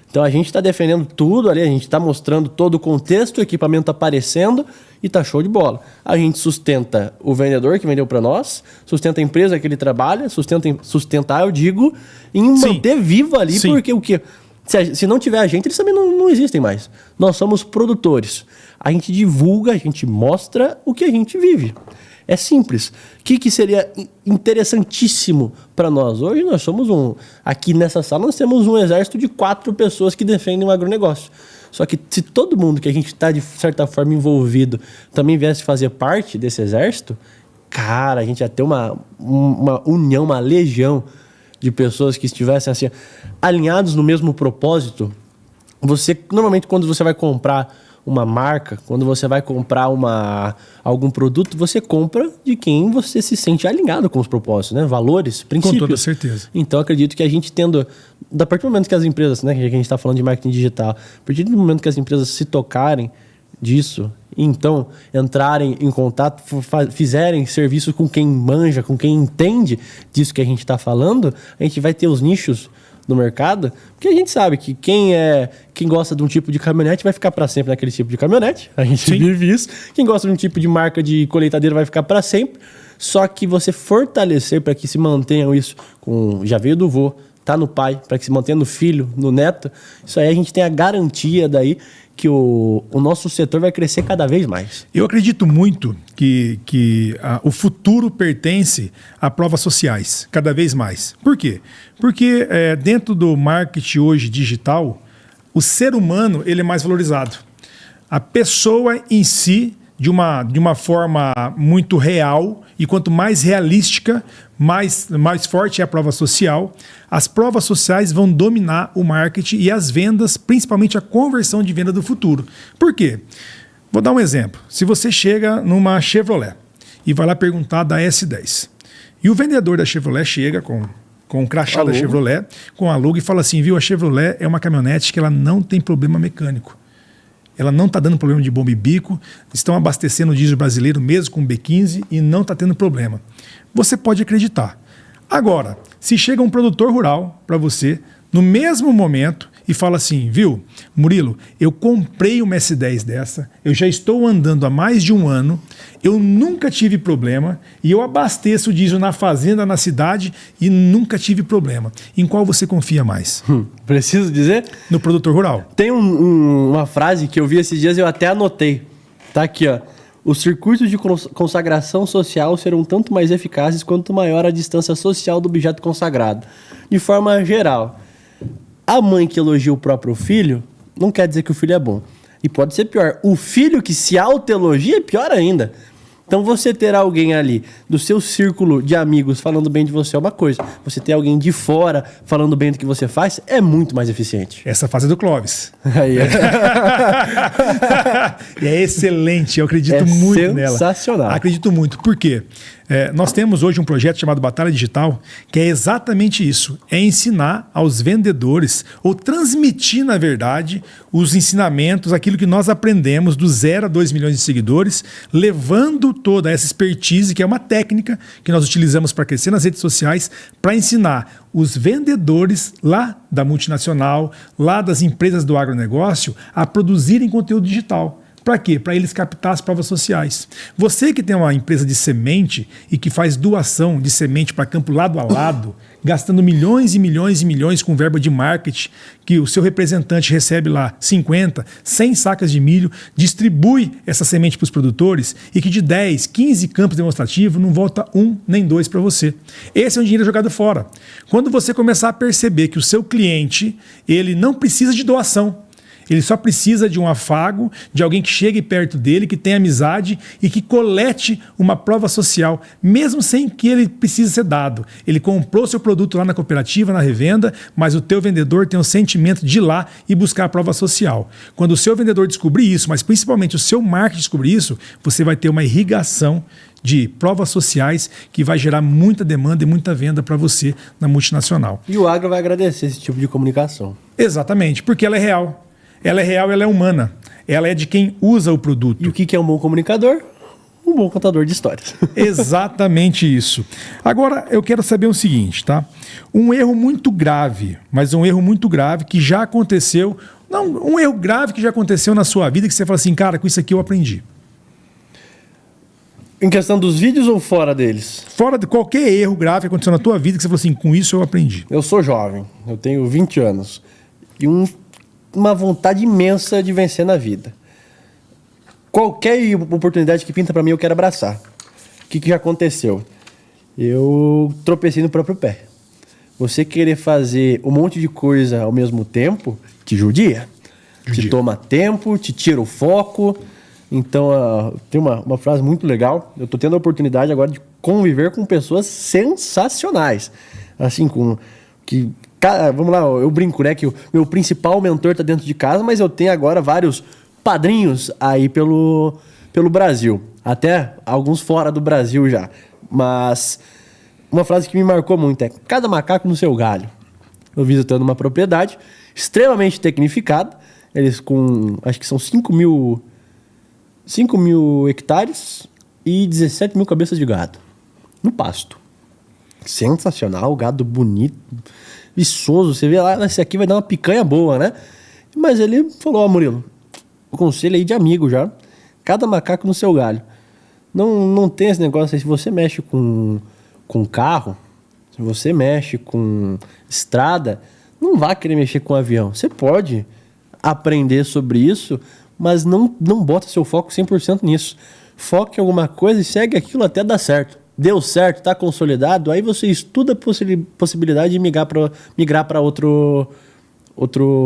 Então, a gente está defendendo tudo ali, a gente está mostrando todo o contexto, o equipamento aparecendo e tá show de bola. A gente sustenta o vendedor que vendeu para nós, sustenta a empresa que ele trabalha, sustentar, eu digo, em manter vivo ali, porque o que... Se não tiver a gente, eles também não existem mais. Nós somos produtores. A gente divulga, a gente mostra o que a gente vive. É simples. O que seria interessantíssimo para nós? Hoje nós somos aqui nessa sala nós temos um exército de 4 pessoas que defendem o agronegócio. Só que se todo mundo que a gente está de certa forma envolvido também viesse fazer parte desse exército, cara, a gente ia ter uma união, uma legião de pessoas que estivessem assim, alinhados no mesmo propósito. Normalmente quando você vai comprar uma marca, quando você vai comprar algum produto, você compra de quem você se sente alinhado com os propósitos, né? Valores, princípios. Com toda certeza. Então, acredito que a gente a partir do momento que as empresas, né, que a gente está falando de marketing digital, a partir do momento que as empresas se tocarem disso, então entrarem em contato, fizerem serviço com quem manja, com quem entende disso que a gente está falando, a gente vai ter os nichos no mercado, porque a gente sabe que quem gosta de um tipo de caminhonete vai ficar para sempre naquele tipo de caminhonete, a gente vive isso. Quem gosta de um tipo de marca de colheitadeira vai ficar para sempre, só que você fortalecer para que se mantenham isso, já veio do vô, tá no pai, para que se mantenha no filho, no neto, isso aí a gente tem a garantia daí que o nosso setor vai crescer cada vez mais. Eu acredito muito que o futuro pertence a provas sociais, cada vez mais. Por quê? Porque dentro do marketing hoje digital, o ser humano ele é mais valorizado. A pessoa em si, de uma forma muito real, e quanto mais realística, mais forte é a prova social. As provas sociais vão dominar o marketing e as vendas, principalmente a conversão de venda do futuro. Por quê? Vou dar um exemplo. Se você chega numa Chevrolet e vai lá perguntar da S10, e o vendedor da Chevrolet chega com o crachá da Chevrolet, com a logo e fala assim, viu, a Chevrolet é uma caminhonete que ela não tem problema mecânico. Ela não está dando problema de bomba e bico, estão abastecendo o diesel brasileiro mesmo com B15 e não está tendo problema. Você pode acreditar. Agora, se chega um produtor rural para você, no mesmo momento, e fala assim, viu, Murilo, eu comprei uma S10 dessa, eu já estou andando há mais de um ano, eu nunca tive problema e eu abasteço o diesel na fazenda, na cidade e nunca tive problema. Em qual você confia mais? Preciso dizer? No produtor rural. Tem uma frase que eu vi esses dias e eu até anotei. Tá aqui, ó. Os circuitos de consagração social serão tanto mais eficazes quanto maior a distância social do objeto consagrado. De forma geral, a mãe que elogia o próprio filho não quer dizer que o filho é bom. E pode ser pior. O filho que se autoelogia é pior ainda. Então você ter alguém ali do seu círculo de amigos falando bem de você é uma coisa. Você ter alguém de fora falando bem do que você faz é muito mais eficiente. Essa fase é do Clóvis. Aí E é excelente, eu acredito muito nela. Sensacional. Acredito muito. Por quê? Nós temos hoje um projeto chamado Batalha Digital, que é exatamente isso. É ensinar aos vendedores, ou transmitir, na verdade, os ensinamentos, aquilo que nós aprendemos do 0 a 2 milhões de seguidores, levando toda essa expertise, que é uma técnica que nós utilizamos para crescer nas redes sociais, para ensinar os vendedores lá da multinacional, lá das empresas do agronegócio, a produzirem conteúdo digital. Para quê? Para eles captar as provas sociais. Você que tem uma empresa de semente e que faz doação de semente para campo lado a lado, gastando milhões e milhões e milhões com verba de marketing, que o seu representante recebe lá 50, 100 sacas de milho, distribui essa semente para os produtores e que de 10, 15 campos demonstrativos não volta um nem dois para você. Esse é um dinheiro jogado fora. Quando você começar a perceber que o seu cliente, ele não precisa de doação, ele só precisa de um afago, de alguém que chegue perto dele, que tenha amizade e que colete uma prova social, mesmo sem que ele precise ser dado. Ele comprou seu produto lá na cooperativa, na revenda, mas o teu vendedor tem o sentimento de ir lá e buscar a prova social. Quando o seu vendedor descobrir isso, mas principalmente o seu marketing descobrir isso, você vai ter uma irrigação de provas sociais que vai gerar muita demanda e muita venda para você na multinacional. E o agro vai agradecer esse tipo de comunicação. Exatamente, porque ela é real. Ela é real, ela é humana. Ela é de quem usa o produto. E o que é um bom comunicador? Um bom contador de histórias. Exatamente isso. Agora, eu quero saber o seguinte, tá? Um erro muito grave, mas um erro muito grave que já aconteceu. Não, um erro grave que já aconteceu na sua vida que você fala assim, cara, com isso aqui eu aprendi. Em questão dos vídeos ou fora deles? Fora de qualquer erro grave que aconteceu na tua vida que você falou assim, com isso eu aprendi. Eu sou jovem, eu tenho 20 anos. E uma vontade imensa de vencer na vida. Qualquer oportunidade que pinta pra mim, eu quero abraçar. O que aconteceu? Eu tropecei no próprio pé. Você querer fazer um monte de coisa ao mesmo tempo, te judia. Te toma tempo, te tira o foco. Então, tem uma frase muito legal. Eu tô tendo a oportunidade agora de conviver com pessoas sensacionais. Assim, vamos lá, eu brinco, né? Que o meu principal mentor tá dentro de casa, mas eu tenho agora vários padrinhos aí pelo Brasil. Até alguns fora do Brasil já. Mas uma frase que me marcou muito é: cada macaco no seu galho. Eu visitando uma propriedade extremamente tecnificada. Eles acho que são 5 mil hectares e 17 mil cabeças de gado. No pasto. Sensacional, gado bonito, viçoso. Você vê lá, esse aqui vai dar uma picanha boa, né? Mas ele falou, Murilo, o conselho aí de amigo já. Cada macaco no seu galho. Não tem esse negócio aí. Se você mexe com carro, se você mexe com estrada, não vá querer mexer com avião. Você pode aprender sobre isso, mas não bota seu foco 100% nisso. Foque em alguma coisa e segue aquilo até dar certo. Deu certo, está consolidado, aí você estuda a possibilidade de migrar para outro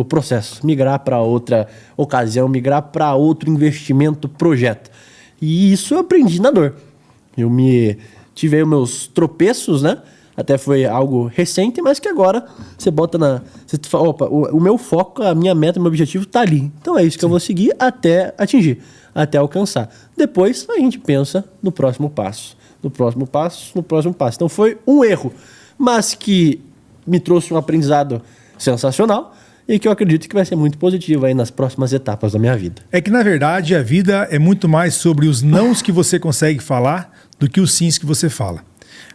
processo, migrar para outra ocasião, migrar para outro investimento, projeto. E isso eu aprendi na dor. Tive aí os meus tropeços, né? Até foi algo recente, mas que agora você bota você fala, opa, o meu foco, a minha meta, o meu objetivo está ali. Então é isso que eu vou seguir até atingir, até alcançar. Depois a gente pensa no próximo passo. No próximo passo. Então foi um erro, mas que me trouxe um aprendizado sensacional e que eu acredito que vai ser muito positivo aí nas próximas etapas da minha vida. É que, na verdade, a vida é muito mais sobre os nãos que você consegue falar do que os sims que você fala.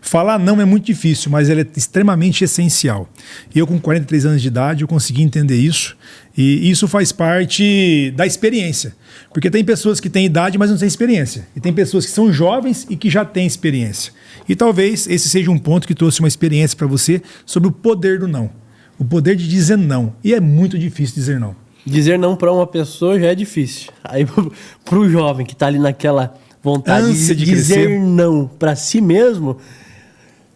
Falar não é muito difícil, mas ele é extremamente essencial. Eu, com 43 anos de idade, eu consegui entender isso. E isso faz parte da experiência. Porque tem pessoas que têm idade, mas não têm experiência. E tem pessoas que são jovens e que já têm experiência. E talvez esse seja um ponto que trouxe uma experiência para você sobre o poder do não. O poder de dizer não. E é muito difícil dizer não. Dizer não para uma pessoa já é difícil. Aí para o jovem que está ali naquela vontade de dizer não para si mesmo,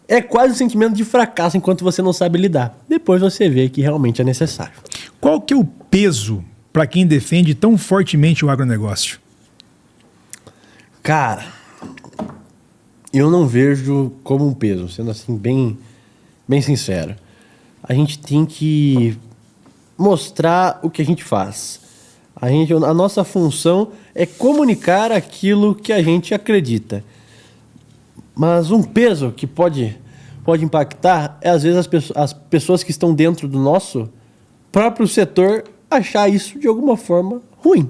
é quase um sentimento de fracasso enquanto você não sabe lidar. Depois você vê que realmente é necessário. Qual que é o peso para quem defende tão fortemente o agronegócio? Cara, eu não vejo como um peso, sendo assim bem sincero. A gente tem que mostrar o que a gente faz. A nossa função é comunicar aquilo que a gente acredita. Mas um peso que pode impactar é, às vezes, as pessoas que estão dentro do nosso próprio setor achar isso de alguma forma ruim.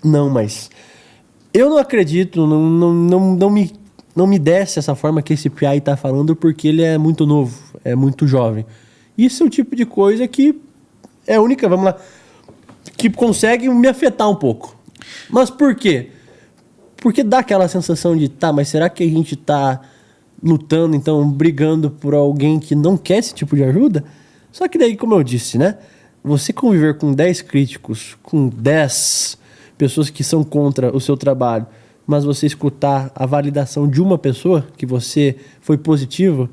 Não, mas eu não acredito, não me desce essa forma que esse PI está falando, porque ele é muito novo, é muito jovem. Isso é o tipo de coisa que é única, vamos lá, que consegue me afetar um pouco. Mas por quê? Porque dá aquela sensação de, tá, mas será que a gente tá lutando, então, brigando por alguém que não quer esse tipo de ajuda? Só que daí, como eu disse, né? Você conviver com 10 críticos, com 10 pessoas que são contra o seu trabalho, mas você escutar a validação de uma pessoa, que você foi positivo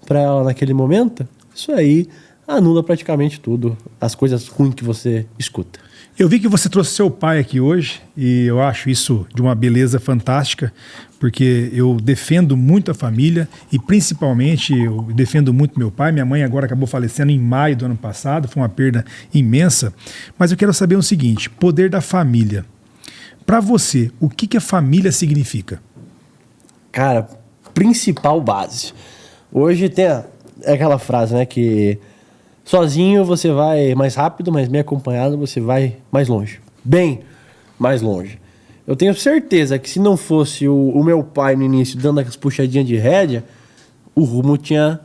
para ela naquele momento, isso aí anula praticamente tudo, as coisas ruins que você escuta. Eu vi que você trouxe seu pai aqui hoje e eu acho isso de uma beleza fantástica, porque eu defendo muito a família e principalmente eu defendo muito meu pai. Minha mãe agora acabou falecendo em maio do ano passado, foi uma perda imensa. Mas eu quero saber o seguinte, poder da família. Para você, o que a família significa? Cara, principal base. Hoje tem aquela frase, né, que sozinho você vai mais rápido, mas bem acompanhado você vai mais longe. Bem mais longe. Eu tenho certeza que se não fosse o meu pai no início dando aquelas puxadinhas de rédea, o rumo tinha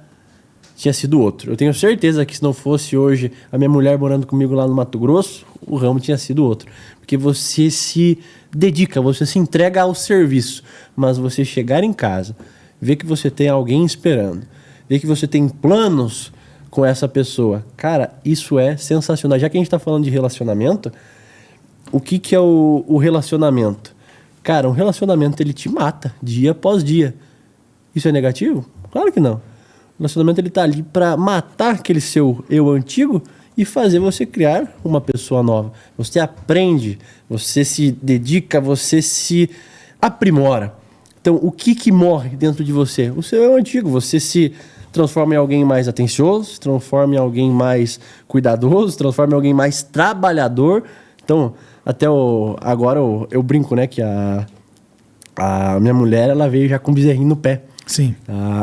sido outro. Eu tenho certeza que se não fosse hoje a minha mulher morando comigo lá no Mato Grosso, o ramo tinha sido outro. Porque você se dedica, você se entrega ao serviço, mas você chegar em casa, ver que você tem alguém esperando, ver que você tem planos com essa pessoa. Cara, isso é sensacional. Já que a gente tá falando de relacionamento, o que é o relacionamento? Cara, um relacionamento ele te mata dia após dia. Isso é negativo? Claro que não. O relacionamento ele tá ali para matar aquele seu eu antigo e fazer você criar uma pessoa nova. Você aprende, você se dedica, você se aprimora. Então, o que morre dentro de você? O seu eu antigo. Você se transforma em alguém mais atencioso, se transforma em alguém mais cuidadoso, se transforma em alguém mais trabalhador. Então, até agora eu brinco, né, que a minha mulher, ela veio já com um bezerrinho no pé. Sim.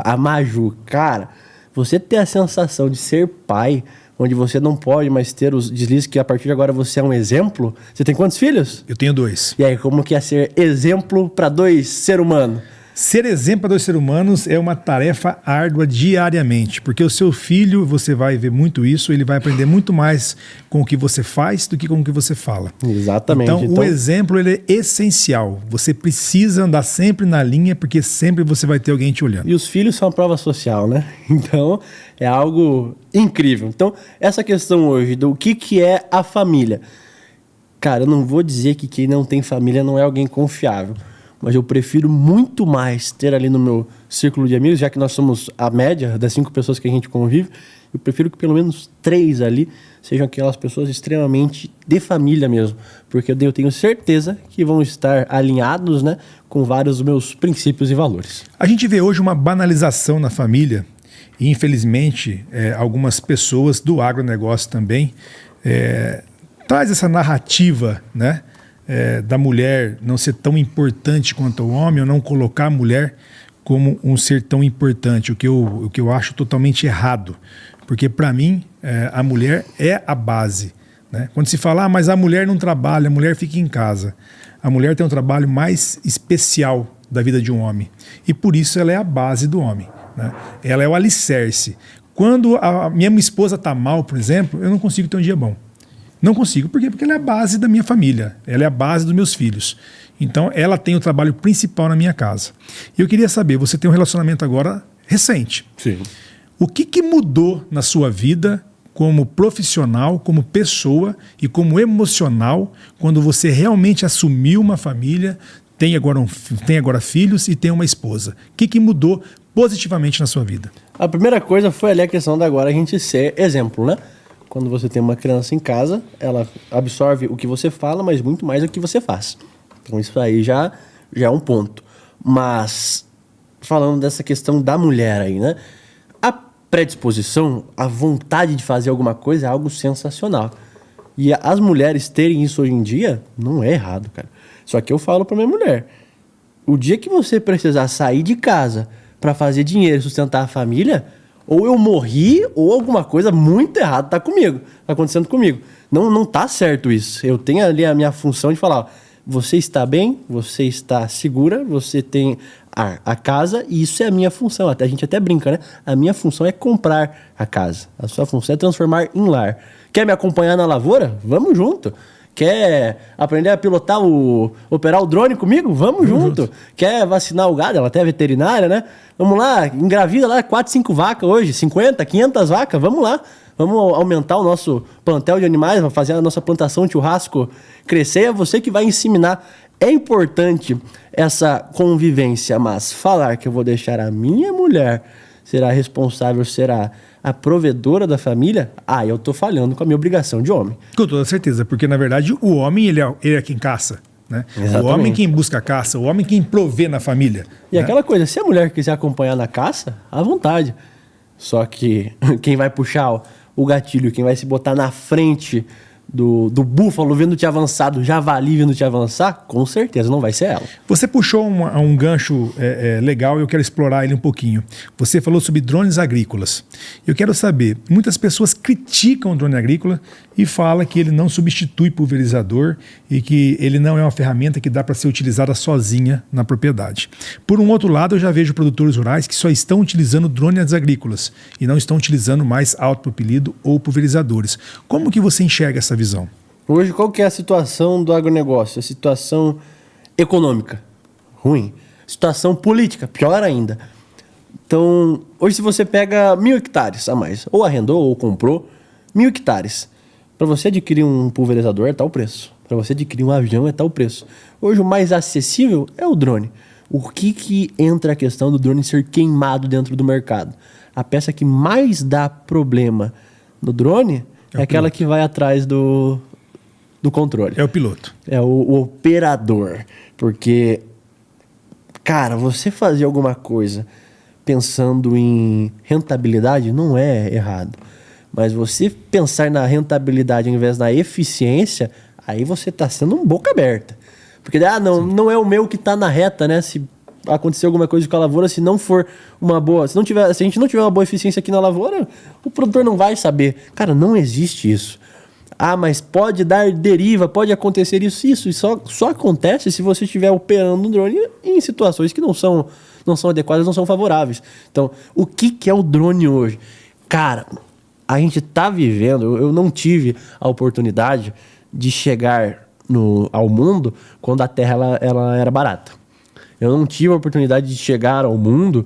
A Maju. Cara, você ter a sensação de ser pai, onde você não pode mais ter os deslizes, que a partir de agora você é um exemplo. Você tem quantos filhos? Eu tenho 2. E aí, como que é ser exemplo para 2 seres humanos? Ser exemplo para 2 seres humanos é uma tarefa árdua diariamente, porque o seu filho, você vai ver muito isso, ele vai aprender muito mais com o que você faz do que com o que você fala. Exatamente. Então, o exemplo ele é essencial. Você precisa andar sempre na linha, porque sempre você vai ter alguém te olhando. E os filhos são a prova social, né? Então, é algo incrível. Então, essa questão hoje do que é a família. Cara, eu não vou dizer que quem não tem família não é alguém confiável. Mas eu prefiro muito mais ter ali no meu círculo de amigos, já que nós somos a média das 5 pessoas que a gente convive, eu prefiro que pelo menos 3 ali sejam aquelas pessoas extremamente de família mesmo, porque eu tenho certeza que vão estar alinhados, né, com vários dos meus princípios e valores. A gente vê hoje uma banalização na família e, infelizmente, algumas pessoas do agronegócio também traz essa narrativa, né? Da mulher não ser tão importante quanto o homem, ou não colocar a mulher como um ser tão importante, o que eu acho totalmente errado. Porque, para mim, a mulher é a base. Né? Quando se fala, mas a mulher não trabalha, a mulher fica em casa. A mulher tem um trabalho mais especial da vida de um homem. E, por isso, ela é a base do homem. Né? Ela é o alicerce. Quando a minha esposa está mal, por exemplo, eu não consigo ter um dia bom. Não consigo. Por quê? Porque ela é a base da minha família. Ela é a base dos meus filhos. Então, ela tem o trabalho principal na minha casa. E eu queria saber, você tem um relacionamento agora recente. Sim. O que mudou na sua vida como profissional, como pessoa e como emocional quando você realmente assumiu uma família, tem agora filhos e tem uma esposa? O que mudou positivamente na sua vida? A primeira coisa foi ali a questão da agora a gente ser exemplo, né? Quando você tem uma criança em casa, ela absorve o que você fala, mas muito mais o que você faz. Então isso aí já é um ponto. Mas, falando dessa questão da mulher aí, né? A predisposição, a vontade de fazer alguma coisa é algo sensacional. E as mulheres terem isso hoje em dia, não é errado, cara. Só que eu falo pra minha mulher, o dia que você precisar sair de casa pra fazer dinheiro e sustentar a família, ou eu morri, ou alguma coisa muito errada tá acontecendo comigo. Não tá certo isso. Eu tenho ali a minha função de falar, ó, você está bem, você está segura, você tem a casa, e isso é a minha função. A gente até brinca, né? A minha função é comprar a casa. A sua função é transformar em lar. Quer me acompanhar na lavoura? Vamos junto. Quer aprender a operar o drone comigo? Vamos junto. Quer vacinar o gado? Ela até é veterinária, né? Vamos lá, engravida lá 4, 5 vacas hoje, 50, 500 vacas, vamos lá. Vamos aumentar o nosso plantel de animais, vamos fazer a nossa plantação de churrasco crescer. É você que vai inseminar. É importante essa convivência, mas falar que eu vou deixar a minha mulher será responsável, será a provedora da família, eu tô falhando com a minha obrigação de homem. Com toda certeza, porque na verdade o homem ele é quem caça. Né? O homem quem busca a caça, o homem quem provê na família. E né? aquela coisa, se a mulher quiser acompanhar na caça, à vontade. Só que quem vai puxar o gatilho, quem vai se botar na frente do búfalo vendo te avançar, do javali vendo te avançar, com certeza não vai ser ela. Você puxou um gancho legal e eu quero explorar ele um pouquinho. Você falou sobre drones agrícolas. Eu quero saber, muitas pessoas criticam o drone agrícola e falam que ele não substitui pulverizador e que ele não é uma ferramenta que dá para ser utilizada sozinha na propriedade. Por um outro lado, eu já vejo produtores rurais que só estão utilizando drones agrícolas e não estão utilizando mais autopropelido ou pulverizadores. Como que você enxerga essa visão? Hoje, qual que é a situação do agronegócio? A situação econômica, ruim. Situação política, pior ainda. Então, hoje se você pega 1.000 hectares a mais, ou arrendou ou comprou, 1.000 hectares. Para você adquirir um pulverizador é tal preço. Para você adquirir um avião é tal preço. Hoje o mais acessível é o drone. O que entra a questão do drone ser queimado dentro do mercado? A peça que mais dá problema no drone é aquela que vai atrás do controle. É o piloto. É o operador. Porque, cara, você fazer alguma coisa pensando em rentabilidade não é errado. Mas você pensar na rentabilidade ao invés da eficiência, aí você está sendo um boca aberta. Porque não é o meu que está na reta, né? Se acontecer alguma coisa com a lavoura, se não for uma boa... Se a gente não tiver uma boa eficiência aqui na lavoura, o produtor não vai saber. Cara, não existe isso. Mas pode dar deriva, pode acontecer isso. E só acontece se você estiver operando um drone em situações que não são adequadas, não são favoráveis. Então, o que é o drone hoje? Cara, a gente está vivendo... Eu não tive a oportunidade de chegar ao mundo quando a terra ela era barata. Eu não tive a oportunidade de chegar ao mundo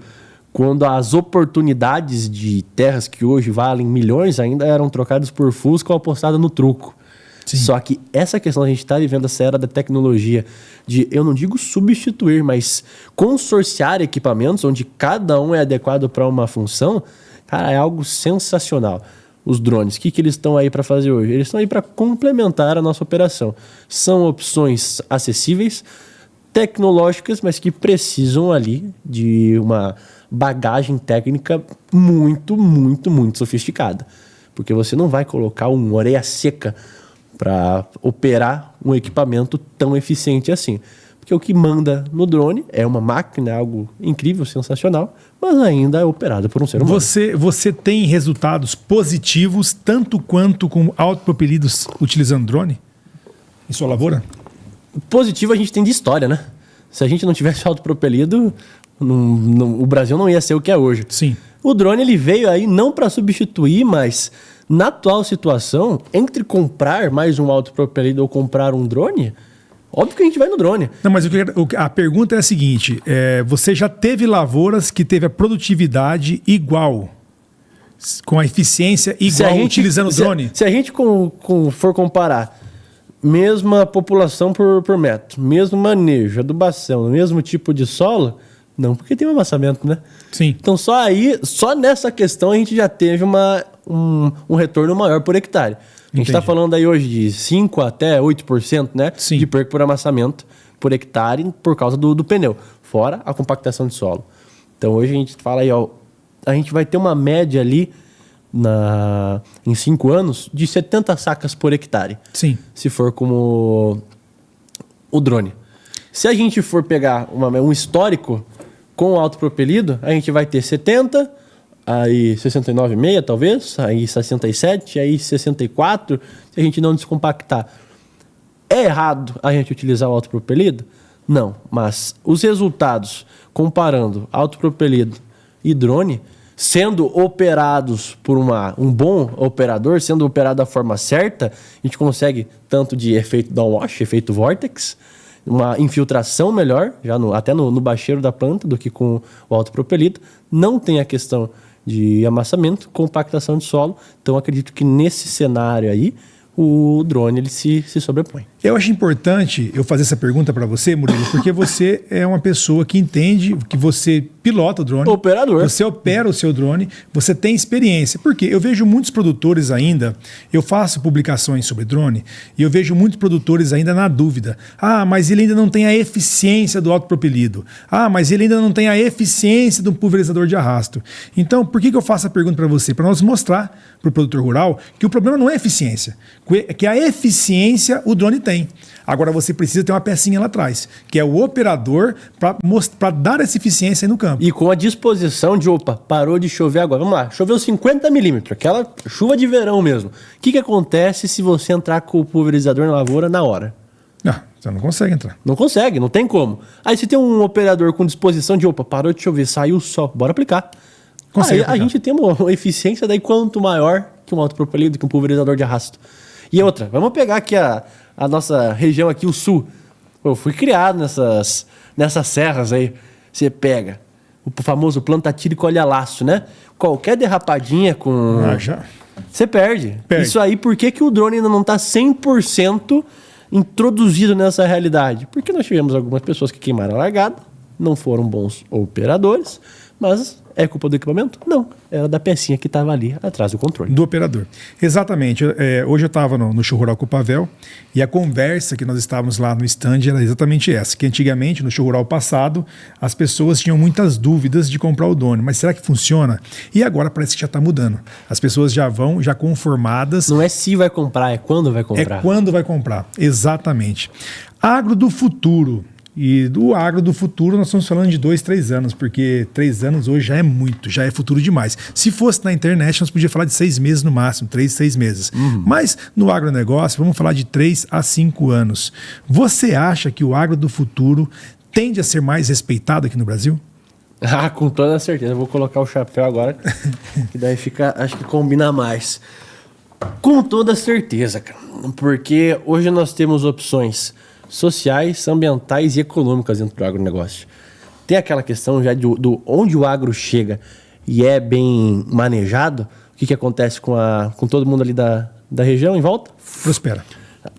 quando as oportunidades de terras que hoje valem milhões ainda eram trocadas por Fusca ou apostada no truco. Sim. Só que essa questão, a gente está vivendo essa era da tecnologia de, eu não digo substituir, mas consorciar equipamentos onde cada um é adequado para uma função, cara, é algo sensacional. Os drones, o que eles estão aí para fazer hoje? Eles estão aí para complementar a nossa operação. São opções acessíveis, tecnológicas, mas que precisam ali de uma bagagem técnica muito, muito, muito sofisticada. Porque você não vai colocar uma orelha seca para operar um equipamento tão eficiente assim. Porque o que manda no drone é uma máquina, algo incrível, sensacional, mas ainda é operado por um ser humano. Você tem resultados positivos tanto quanto com autopropelidos utilizando drone em sua lavoura? Positivo a gente tem de história, né? Se a gente não tivesse autopropelido, o Brasil não ia ser o que é hoje. Sim. O drone ele veio aí não para substituir, mas na atual situação, entre comprar mais um autopropelido ou comprar um drone, óbvio que a gente vai no drone. Não, mas a pergunta é a seguinte, você já teve lavouras que teve a produtividade igual, com a eficiência igual, utilizando o drone? Se a gente for comparar mesma população por metro, mesmo manejo, adubação, mesmo tipo de solo, não, porque tem um amassamento, né? Sim. Então só nessa questão a gente já teve um retorno maior por hectare. A gente está falando aí hoje de 5% até 8%, né? Sim. De perca por amassamento por hectare por causa do pneu, fora a compactação de solo. Então hoje a gente fala aí, a gente vai ter uma média ali em 5 anos de 70 sacas por hectare. Sim. Se for como o drone. Se a gente for pegar um histórico com autopropelido, a gente vai ter 70, aí 69,5 talvez, aí 67, aí 64, se a gente não descompactar. É errado a gente utilizar o autopropelido? Não, mas os resultados comparando autopropelido e drone, sendo operados por um bom operador, sendo operado da forma certa, a gente consegue tanto de efeito downwash, efeito vortex, uma infiltração melhor, já até no bacheiro da planta, do que com o autopropelido. Não tem a questão de amassamento, compactação de solo. Então, acredito que nesse cenário aí, o drone ele se sobrepõe. Eu acho importante eu fazer essa pergunta para você, Murilo, porque você é uma pessoa que entende que você pilota o drone. Operador. Você opera o seu drone, você tem experiência. Porque eu vejo muitos produtores ainda, eu faço publicações sobre drone, e eu vejo muitos produtores ainda na dúvida. Ah, mas ele ainda não tem a eficiência do autopropelido. Ah, mas ele ainda não tem a eficiência do pulverizador de arrasto. Então, por que eu faço a pergunta para você? Para nós mostrar para o produtor rural que o problema não é eficiência, que a eficiência o drone tem. Agora você precisa ter uma pecinha lá atrás, que é o operador para dar essa eficiência aí no campo. E com a disposição de, parou de chover agora. Vamos lá, choveu 50 milímetros, aquela chuva de verão mesmo. O que acontece se você entrar com o pulverizador na lavoura na hora? Não, você não consegue entrar. Não consegue, não tem como. Aí se tem um operador com disposição de, parou de chover, saiu o sol, bora aplicar. Aí a gente tem uma eficiência daí quanto maior que um autopropelido, que um pulverizador de arrasto. E outra, vamos pegar aqui a nossa região aqui, o sul. Eu fui criado nessas serras aí. Você pega o famoso planta-tiro e colha-laço, né? Qualquer derrapadinha com... Você perde. Isso aí, por que o drone ainda não está 100% introduzido nessa realidade? Porque nós tivemos algumas pessoas que queimaram a largada, não foram bons operadores, mas é culpa do equipamento? Não. Era da pecinha que estava ali atrás do controle. Do operador. Exatamente. Hoje eu estava no Show Rural com o Pavel e a conversa que nós estávamos lá no stand era exatamente essa, que antigamente, no Show Rural passado, as pessoas tinham muitas dúvidas de comprar o drone. Mas será que funciona? E agora parece que já está mudando. As pessoas já vão, já conformadas. Não é se vai comprar, é quando vai comprar. É quando vai comprar. Exatamente. Agro do futuro. E do agro do futuro nós estamos falando de 2, 3 anos, porque 3 anos hoje já é muito, já é futuro demais. Se fosse na internet, nós podíamos falar de 6 meses no máximo, 3, 6 meses. Mas no agronegócio, vamos falar de 3 a 5 anos. Você acha que o agro do futuro tende a ser mais respeitado aqui no Brasil? Ah, com toda certeza. Eu vou colocar o chapéu agora, que daí fica, acho que combina mais. Com toda certeza, cara. Porque hoje nós temos opções sociais, ambientais e econômicas dentro do agronegócio. Tem aquela questão já do onde o agro chega e é bem manejado, o que acontece com todo mundo ali da região em volta? Prospera.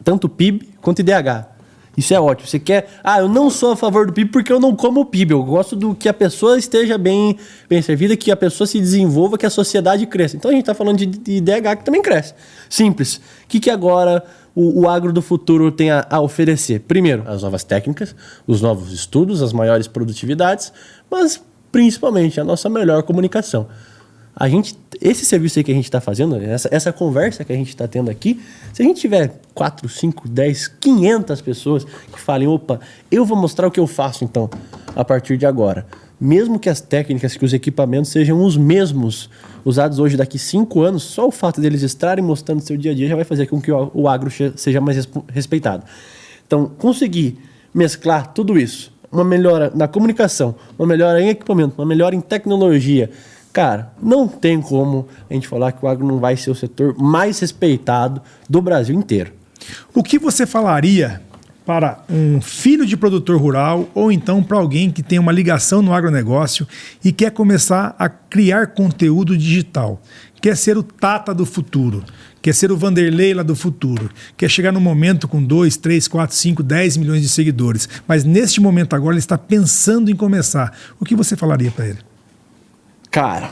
Tanto PIB quanto IDH. Isso é ótimo. Você quer... eu não sou a favor do PIB porque eu não como o PIB. Eu gosto do que a pessoa esteja bem servida, que a pessoa se desenvolva, que a sociedade cresça. Então a gente está falando de IDH que também cresce. Simples. O que agora o agro do futuro tem a oferecer? Primeiro, as novas técnicas, os novos estudos, as maiores produtividades, mas principalmente a nossa melhor comunicação. Esse serviço aí que a gente está fazendo, essa conversa que a gente está tendo aqui, se a gente tiver 4, 5, 10, 500 pessoas que falem, eu vou mostrar o que eu faço então, a partir de agora. Mesmo que as técnicas, que os equipamentos sejam os mesmos usados hoje daqui 5 anos, só o fato deles estarem mostrando seu dia a dia já vai fazer com que o agro seja mais respeitado. Então, conseguir mesclar tudo isso, uma melhora na comunicação, uma melhora em equipamento, uma melhora em tecnologia, cara, não tem como a gente falar que o agro não vai ser o setor mais respeitado do Brasil inteiro. O que você falaria para um filho de produtor rural ou então para alguém que tem uma ligação no agronegócio e quer começar a criar conteúdo digital? Quer ser o Tata do futuro, quer ser o Vanderlei lá do futuro, quer chegar no momento com 2, 3, 4, 5, 10 milhões de seguidores, mas neste momento agora ele está pensando em começar. O que você falaria para ele? Cara,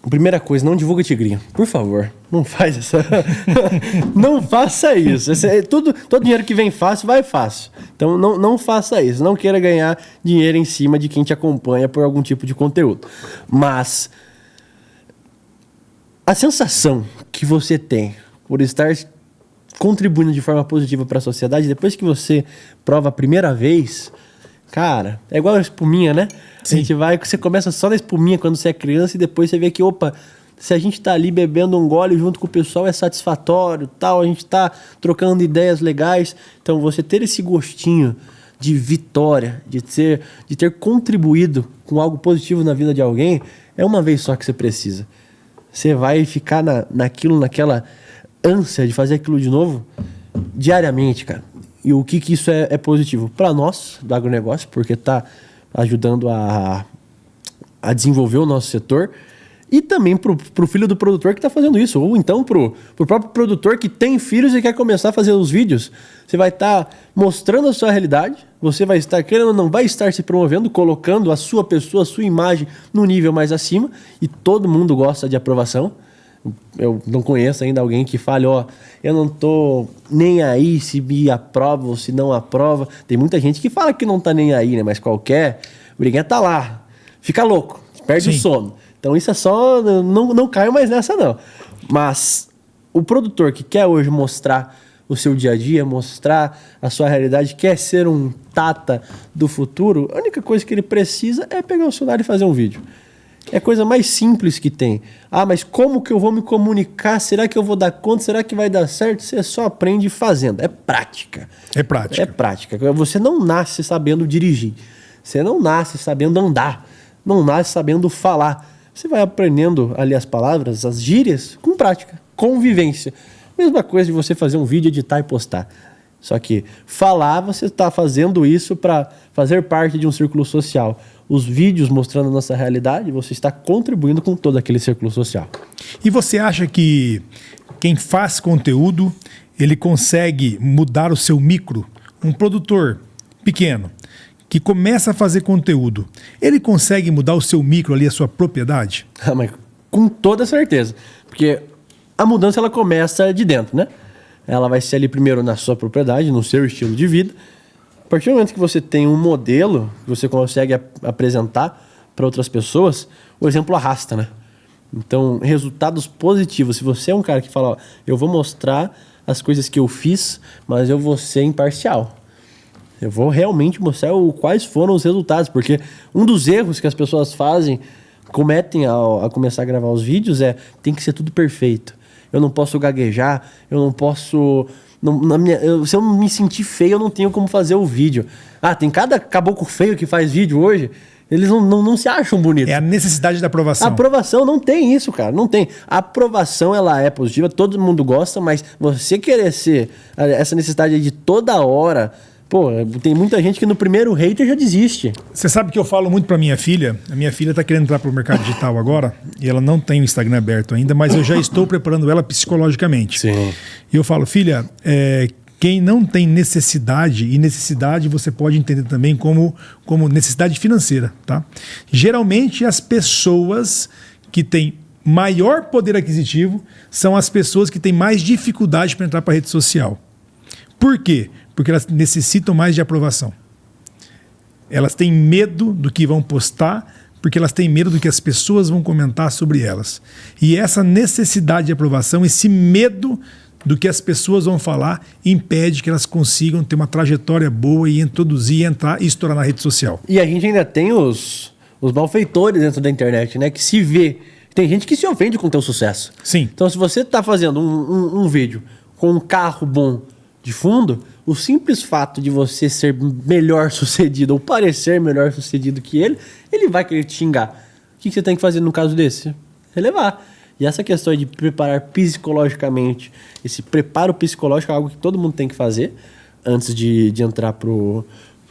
primeira coisa, não divulga tigrinho. Por favor, não faz essa... Não faça isso. Todo dinheiro que vem fácil, vai fácil. Então não faça isso. Não queira ganhar dinheiro em cima de quem te acompanha por algum tipo de conteúdo. Mas a sensação que você tem por estar contribuindo de forma positiva para a sociedade, depois que você prova a primeira vez, cara, é igual a espuminha, né? Sim. Você começa só na espuminha quando você é criança e depois você vê que, se a gente tá ali bebendo um gole junto com o pessoal é satisfatório, tal, a gente tá trocando ideias legais. Então você ter esse gostinho de vitória, de ter contribuído com algo positivo na vida de alguém, É uma vez só que você precisa. Você vai ficar naquela ânsia de fazer aquilo de novo diariamente, cara. E o que isso é positivo? Para nós, do agronegócio, porque está ajudando a desenvolver o nosso setor, e também pro filho do produtor que está fazendo isso, ou então pro próprio produtor que tem filhos e quer começar a fazer os vídeos. Você vai estar mostrando a sua realidade, você vai estar, querendo ou não, vai estar se promovendo, colocando a sua pessoa, a sua imagem no nível mais acima, e todo mundo gosta de aprovação. Eu não conheço ainda alguém que fale, eu não tô nem aí se me aprova ou se não aprova. Tem muita gente que fala que não tá nem aí, né? Mas qualquer briguinha tá lá, fica louco, perde o sono. Então isso é só, não caio mais nessa não. Mas o produtor que quer hoje mostrar o seu dia a dia, mostrar a sua realidade, quer ser um Tata do futuro, a única coisa que ele precisa é pegar o celular e fazer um vídeo. É a coisa mais simples que tem. Mas como que eu vou me comunicar? Será que eu vou dar conta? Será que vai dar certo? Você só aprende fazendo. É prática. É prática. É prática. Você não nasce sabendo dirigir. Você não nasce sabendo andar. Não nasce sabendo falar. Você vai aprendendo ali as palavras, as gírias, com prática, convivência. Mesma coisa de você fazer um vídeo, editar e postar. Só que falar, você está fazendo isso para fazer parte de um círculo social. Os vídeos mostrando a nossa realidade, você está contribuindo com todo aquele círculo social. E você acha que quem faz conteúdo, ele consegue mudar o seu micro? Um produtor pequeno que começa a fazer conteúdo, ele consegue mudar o seu micro ali, a sua propriedade? Mas com toda certeza. Porque a mudança ela começa de dentro, né? Ela vai ser ali primeiro na sua propriedade, no seu estilo de vida. A partir do momento que você tem um modelo que você consegue apresentar para outras pessoas, o exemplo arrasta, né? Então, resultados positivos. Se você é um cara que fala, eu vou mostrar as coisas que eu fiz, mas eu vou ser imparcial. Eu vou realmente mostrar quais foram os resultados, porque um dos erros que as pessoas cometem ao começar a gravar os vídeos tem que ser tudo perfeito. Eu não posso gaguejar, eu não posso... se eu me sentir feio, eu não tenho como fazer o vídeo. Tem cada caboclo feio que faz vídeo hoje, eles não se acham bonitos. É a necessidade da aprovação. A aprovação não tem isso, cara, não tem. A aprovação, ela é positiva, todo mundo gosta, mas você querer ser essa necessidade de toda hora... Pô, tem muita gente que no primeiro hater já desiste. Você sabe que eu falo muito pra minha filha. A minha filha tá querendo entrar pro mercado digital agora e ela não tem o Instagram aberto ainda, mas eu já estou preparando ela psicologicamente. Sim. E eu falo, filha, quem não tem necessidade, e necessidade você pode entender também como necessidade financeira, tá? Geralmente as pessoas que têm maior poder aquisitivo são as pessoas que têm mais dificuldade para entrar para rede social. Por quê? Porque elas necessitam mais de aprovação. Elas têm medo do que vão postar, porque elas têm medo do que as pessoas vão comentar sobre elas. E essa necessidade de aprovação, esse medo do que as pessoas vão falar, impede que elas consigam ter uma trajetória boa e introduzir, entrar e estourar na rede social. E a gente ainda tem os malfeitores dentro da internet, né? Que se vê. Tem gente que se ofende com o teu sucesso. Sim. Então, se você está fazendo um vídeo com um carro bom de fundo, o simples fato de você ser melhor sucedido ou parecer melhor sucedido que ele vai querer te xingar. O que você tem que fazer no caso desse? Relevar. E essa questão de preparar psicologicamente, esse preparo psicológico é algo que todo mundo tem que fazer antes de entrar pro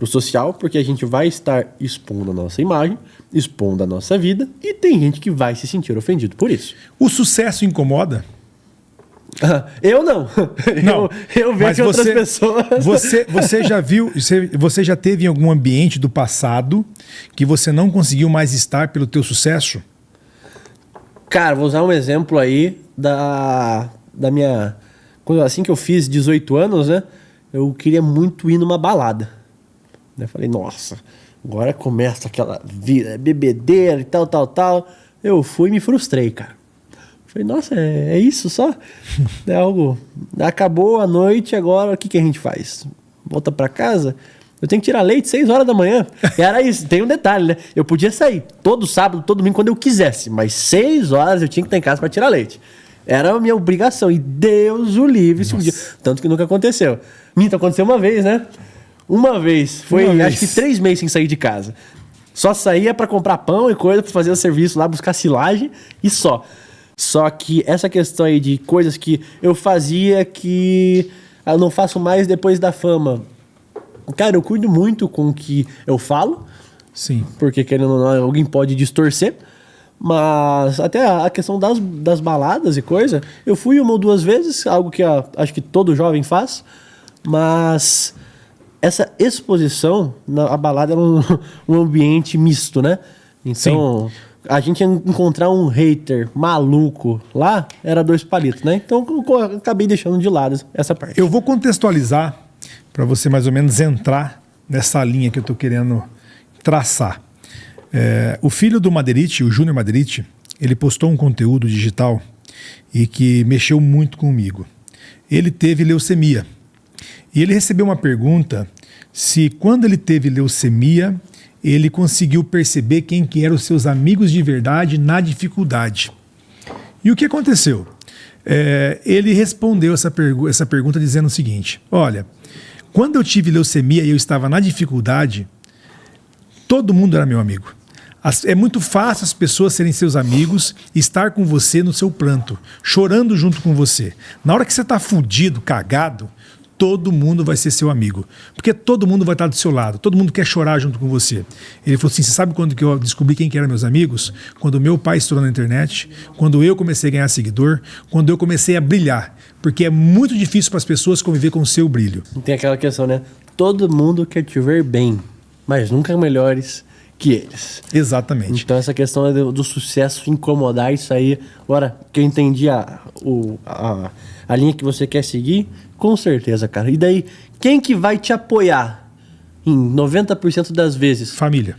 social, porque a gente vai estar expondo a nossa imagem, expondo a nossa vida, e tem gente que vai se sentir ofendido por isso. O sucesso incomoda? Eu não. Eu vejo que outras pessoas... Você já viu, você já teve em algum ambiente do passado que você não conseguiu mais estar pelo teu sucesso? Cara, vou usar um exemplo aí da minha... Assim que eu fiz 18 anos, né? Eu queria muito ir numa balada. Eu falei, nossa, agora começa aquela vida, bebedeira e tal. Eu fui e me frustrei, cara. Falei, nossa, é isso só? É algo... Acabou a noite, agora o que a gente faz? Volta pra casa? Eu tenho que tirar leite 6 horas da manhã. Era isso. Tem um detalhe, né? Eu podia sair todo sábado, todo domingo, quando eu quisesse. Mas 6 horas eu tinha que estar em casa pra tirar leite. Era a minha obrigação. E Deus o livre se um dia. Tanto que nunca aconteceu. Minto, aconteceu uma vez, né? Uma vez. Foi, acho que 3 meses sem sair de casa. Só saía para comprar pão e coisa, para fazer o serviço lá, buscar silagem e só. Só que essa questão aí de coisas que eu fazia que eu não faço mais depois da fama. Cara, eu cuido muito com o que eu falo. Sim. Porque querendo ou não, alguém pode distorcer. Mas até a questão das baladas e coisa, eu fui uma ou duas vezes, algo que acho que todo jovem faz. Mas essa exposição, a balada é um ambiente misto, né? Então, sim, a gente ia encontrar um hater maluco lá, era 2 palitos, né? Então, eu acabei deixando de lado essa parte. Eu vou contextualizar para você mais ou menos entrar nessa linha que eu estou querendo traçar. O filho do Maderite, o Júnior Maderite, ele postou um conteúdo digital e que mexeu muito comigo. Ele teve leucemia. E ele recebeu uma pergunta se quando ele teve leucemia, ele conseguiu perceber quem que eram os seus amigos de verdade na dificuldade. E o que aconteceu? Ele respondeu essa pergunta dizendo o seguinte: olha, quando eu tive leucemia e eu estava na dificuldade, todo mundo era meu amigo. É muito fácil as pessoas serem seus amigos e estar com você no seu pranto, chorando junto com você. Na hora que você está fudido, cagado, todo mundo vai ser seu amigo. Porque todo mundo vai estar do seu lado, todo mundo quer chorar junto com você. Ele falou assim: você sabe quando que eu descobri quem que eram meus amigos? Quando meu pai estourou na internet, quando eu comecei a ganhar seguidor, quando eu comecei a brilhar. Porque é muito difícil para as pessoas conviver com o seu brilho. Tem aquela questão, né? Todo mundo quer te ver bem, mas nunca melhores que eles. Exatamente. Então essa questão do sucesso incomodar, isso aí, agora que eu entendi a linha que você quer seguir, com certeza, cara. E daí, quem que vai te apoiar em 90% das vezes? Família.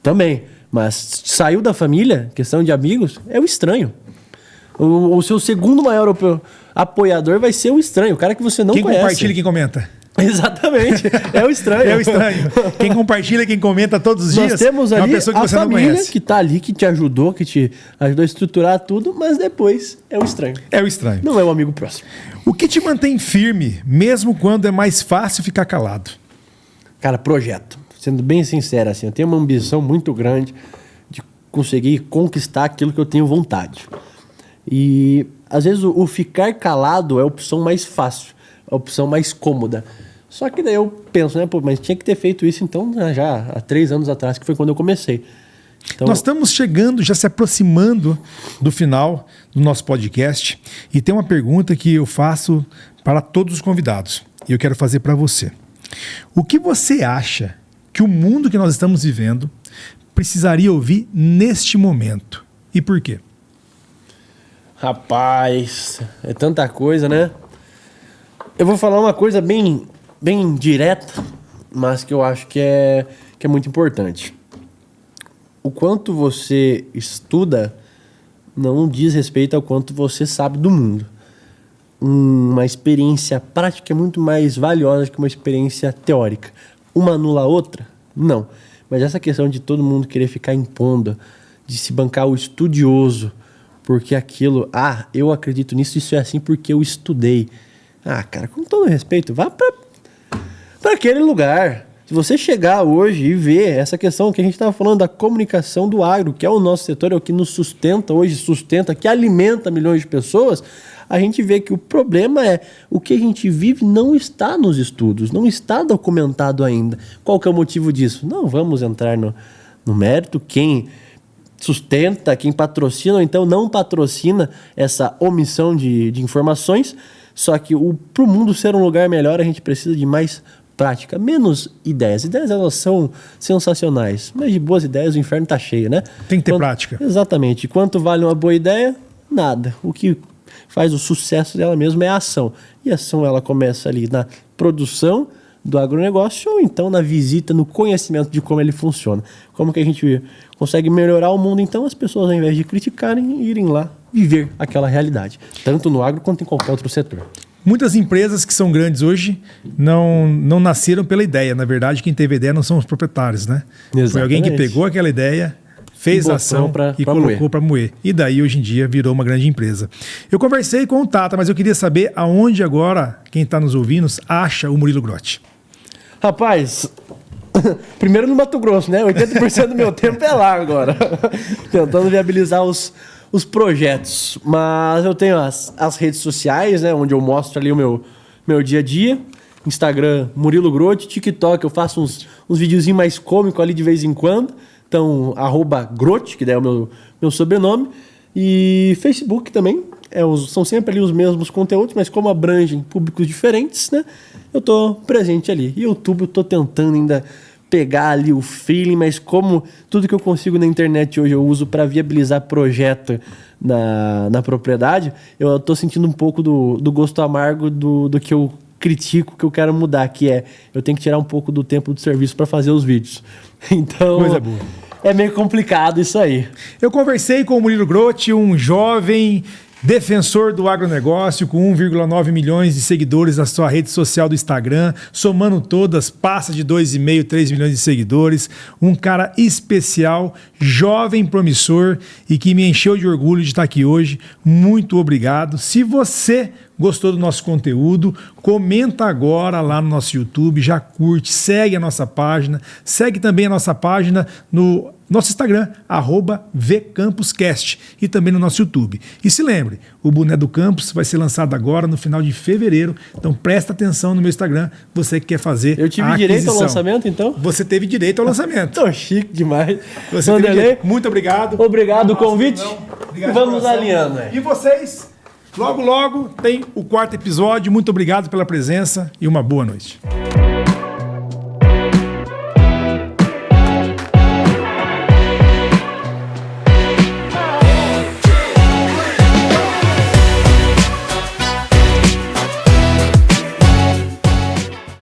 Também. Mas saiu da família, questão de amigos, é o estranho. O seu segundo maior apoiador vai ser o estranho, o cara que você não conhece. Quem compartilha e quem comenta. Exatamente, é o estranho. É o estranho. Quem compartilha, quem comenta todos os dias, nós temos ali é uma pessoa que a você não família conhece. Que tá ali, que te ajudou, que te ajudou a estruturar tudo, mas depois é o estranho. É o estranho. Não é o amigo próximo. O que te mantém firme, mesmo quando é mais fácil ficar calado? Cara, projeto. Sendo bem sincero, assim, eu tenho uma ambição muito grande de conseguir conquistar aquilo que eu tenho vontade. E às vezes o ficar calado é a opção mais fácil, a opção mais cômoda. Só que daí eu penso, né, pô, mas tinha que ter feito isso então já há 3 anos atrás, que foi quando eu comecei. Então, nós estamos chegando, já se aproximando do final do nosso podcast e tem uma pergunta que eu faço para todos os convidados e eu quero fazer para você. O que você acha que o mundo que nós estamos vivendo precisaria ouvir neste momento e por quê? Rapaz, é tanta coisa, né? Eu vou falar uma coisa bem direta, mas que eu acho que é muito importante. O quanto você estuda não diz respeito ao quanto você sabe do mundo. Uma experiência prática é muito mais valiosa que uma experiência teórica. Uma anula a outra? Não. Mas essa questão de todo mundo querer ficar impondo, de se bancar o estudioso, porque aquilo, eu acredito nisso, isso é assim porque eu estudei. Cara, com todo respeito, vá para aquele lugar. Se você chegar hoje e ver essa questão que a gente estava falando da comunicação do agro, que é o nosso setor, é o que nos sustenta hoje, que alimenta milhões de pessoas, a gente vê que o problema é o que a gente vive não está nos estudos, não está documentado ainda. Qual que é o motivo disso? Não vamos entrar no mérito, quem sustenta, quem patrocina ou então não patrocina essa omissão de informações, só que para o mundo ser um lugar melhor a gente precisa de mais prática, menos ideias. Ideias, elas são sensacionais, mas de boas ideias o inferno está cheio, né? Tem que ter prática. Exatamente. Quanto vale uma boa ideia? Nada. O que faz o sucesso dela mesmo é a ação. E a ação ela começa ali na produção do agronegócio ou então na visita, no conhecimento de como ele funciona. Como que a gente consegue melhorar o mundo, então as pessoas, ao invés de criticarem, irem lá viver aquela realidade, tanto no agro quanto em qualquer outro setor. Muitas empresas que são grandes hoje não nasceram pela ideia. Na verdade, quem teve a ideia não são os proprietários, né? Exatamente. Foi alguém que pegou aquela ideia, fez a ação e colocou para moer. E daí, hoje em dia, virou uma grande empresa. Eu conversei com o Tata, mas eu queria saber aonde agora, quem está nos ouvindo, acha o Murilo Grotti. Rapaz, Primeiro no Mato Grosso, né? 80% do meu tempo é lá agora. Tentando viabilizar os projetos. Mas eu tenho as redes sociais, né? Onde eu mostro ali o meu dia a dia. Instagram, Murilo Grotti. TikTok, eu faço uns videozinhos mais cômicos ali de vez em quando. Então, @Grotti, que daí é o meu sobrenome. E Facebook também. São sempre ali os mesmos conteúdos, mas como abrangem públicos diferentes, né? Eu tô presente ali. E YouTube eu tô tentando ainda pegar ali o feeling, mas como tudo que eu consigo na internet hoje eu uso para viabilizar projeto na propriedade, eu tô sentindo um pouco do gosto amargo do que eu critico, que eu quero mudar, que eu tenho que tirar um pouco do tempo do serviço para fazer os vídeos. Então, Coisa boa. É meio complicado isso aí. Eu conversei com o Murilo Grotti, um jovem defensor do agronegócio, com 1,9 milhões de seguidores na sua rede social do Instagram, somando todas, passa de 2,5, 3 milhões de seguidores. Um cara especial, jovem, promissor e que me encheu de orgulho de estar aqui hoje. Muito obrigado. Se você gostou do nosso conteúdo, comenta agora lá no nosso YouTube, já curte, segue a nossa página, segue também a nossa página no nosso Instagram, @VCampusCast, e também no nosso YouTube. E se lembre, o Boné do Campus vai ser lançado agora no final de fevereiro, então presta atenção no meu Instagram, você que quer fazer Eu tive a direito aquisição. ao lançamento, então? Você teve direito ao lançamento. Tô chique demais. Você teve Vanderlei, direito. Muito obrigado. obrigado o Nossa, convite. não. Obrigado de Vamos coração. alinhando, né? E vocês, logo tem o 4º episódio. Muito obrigado pela presença e uma boa noite.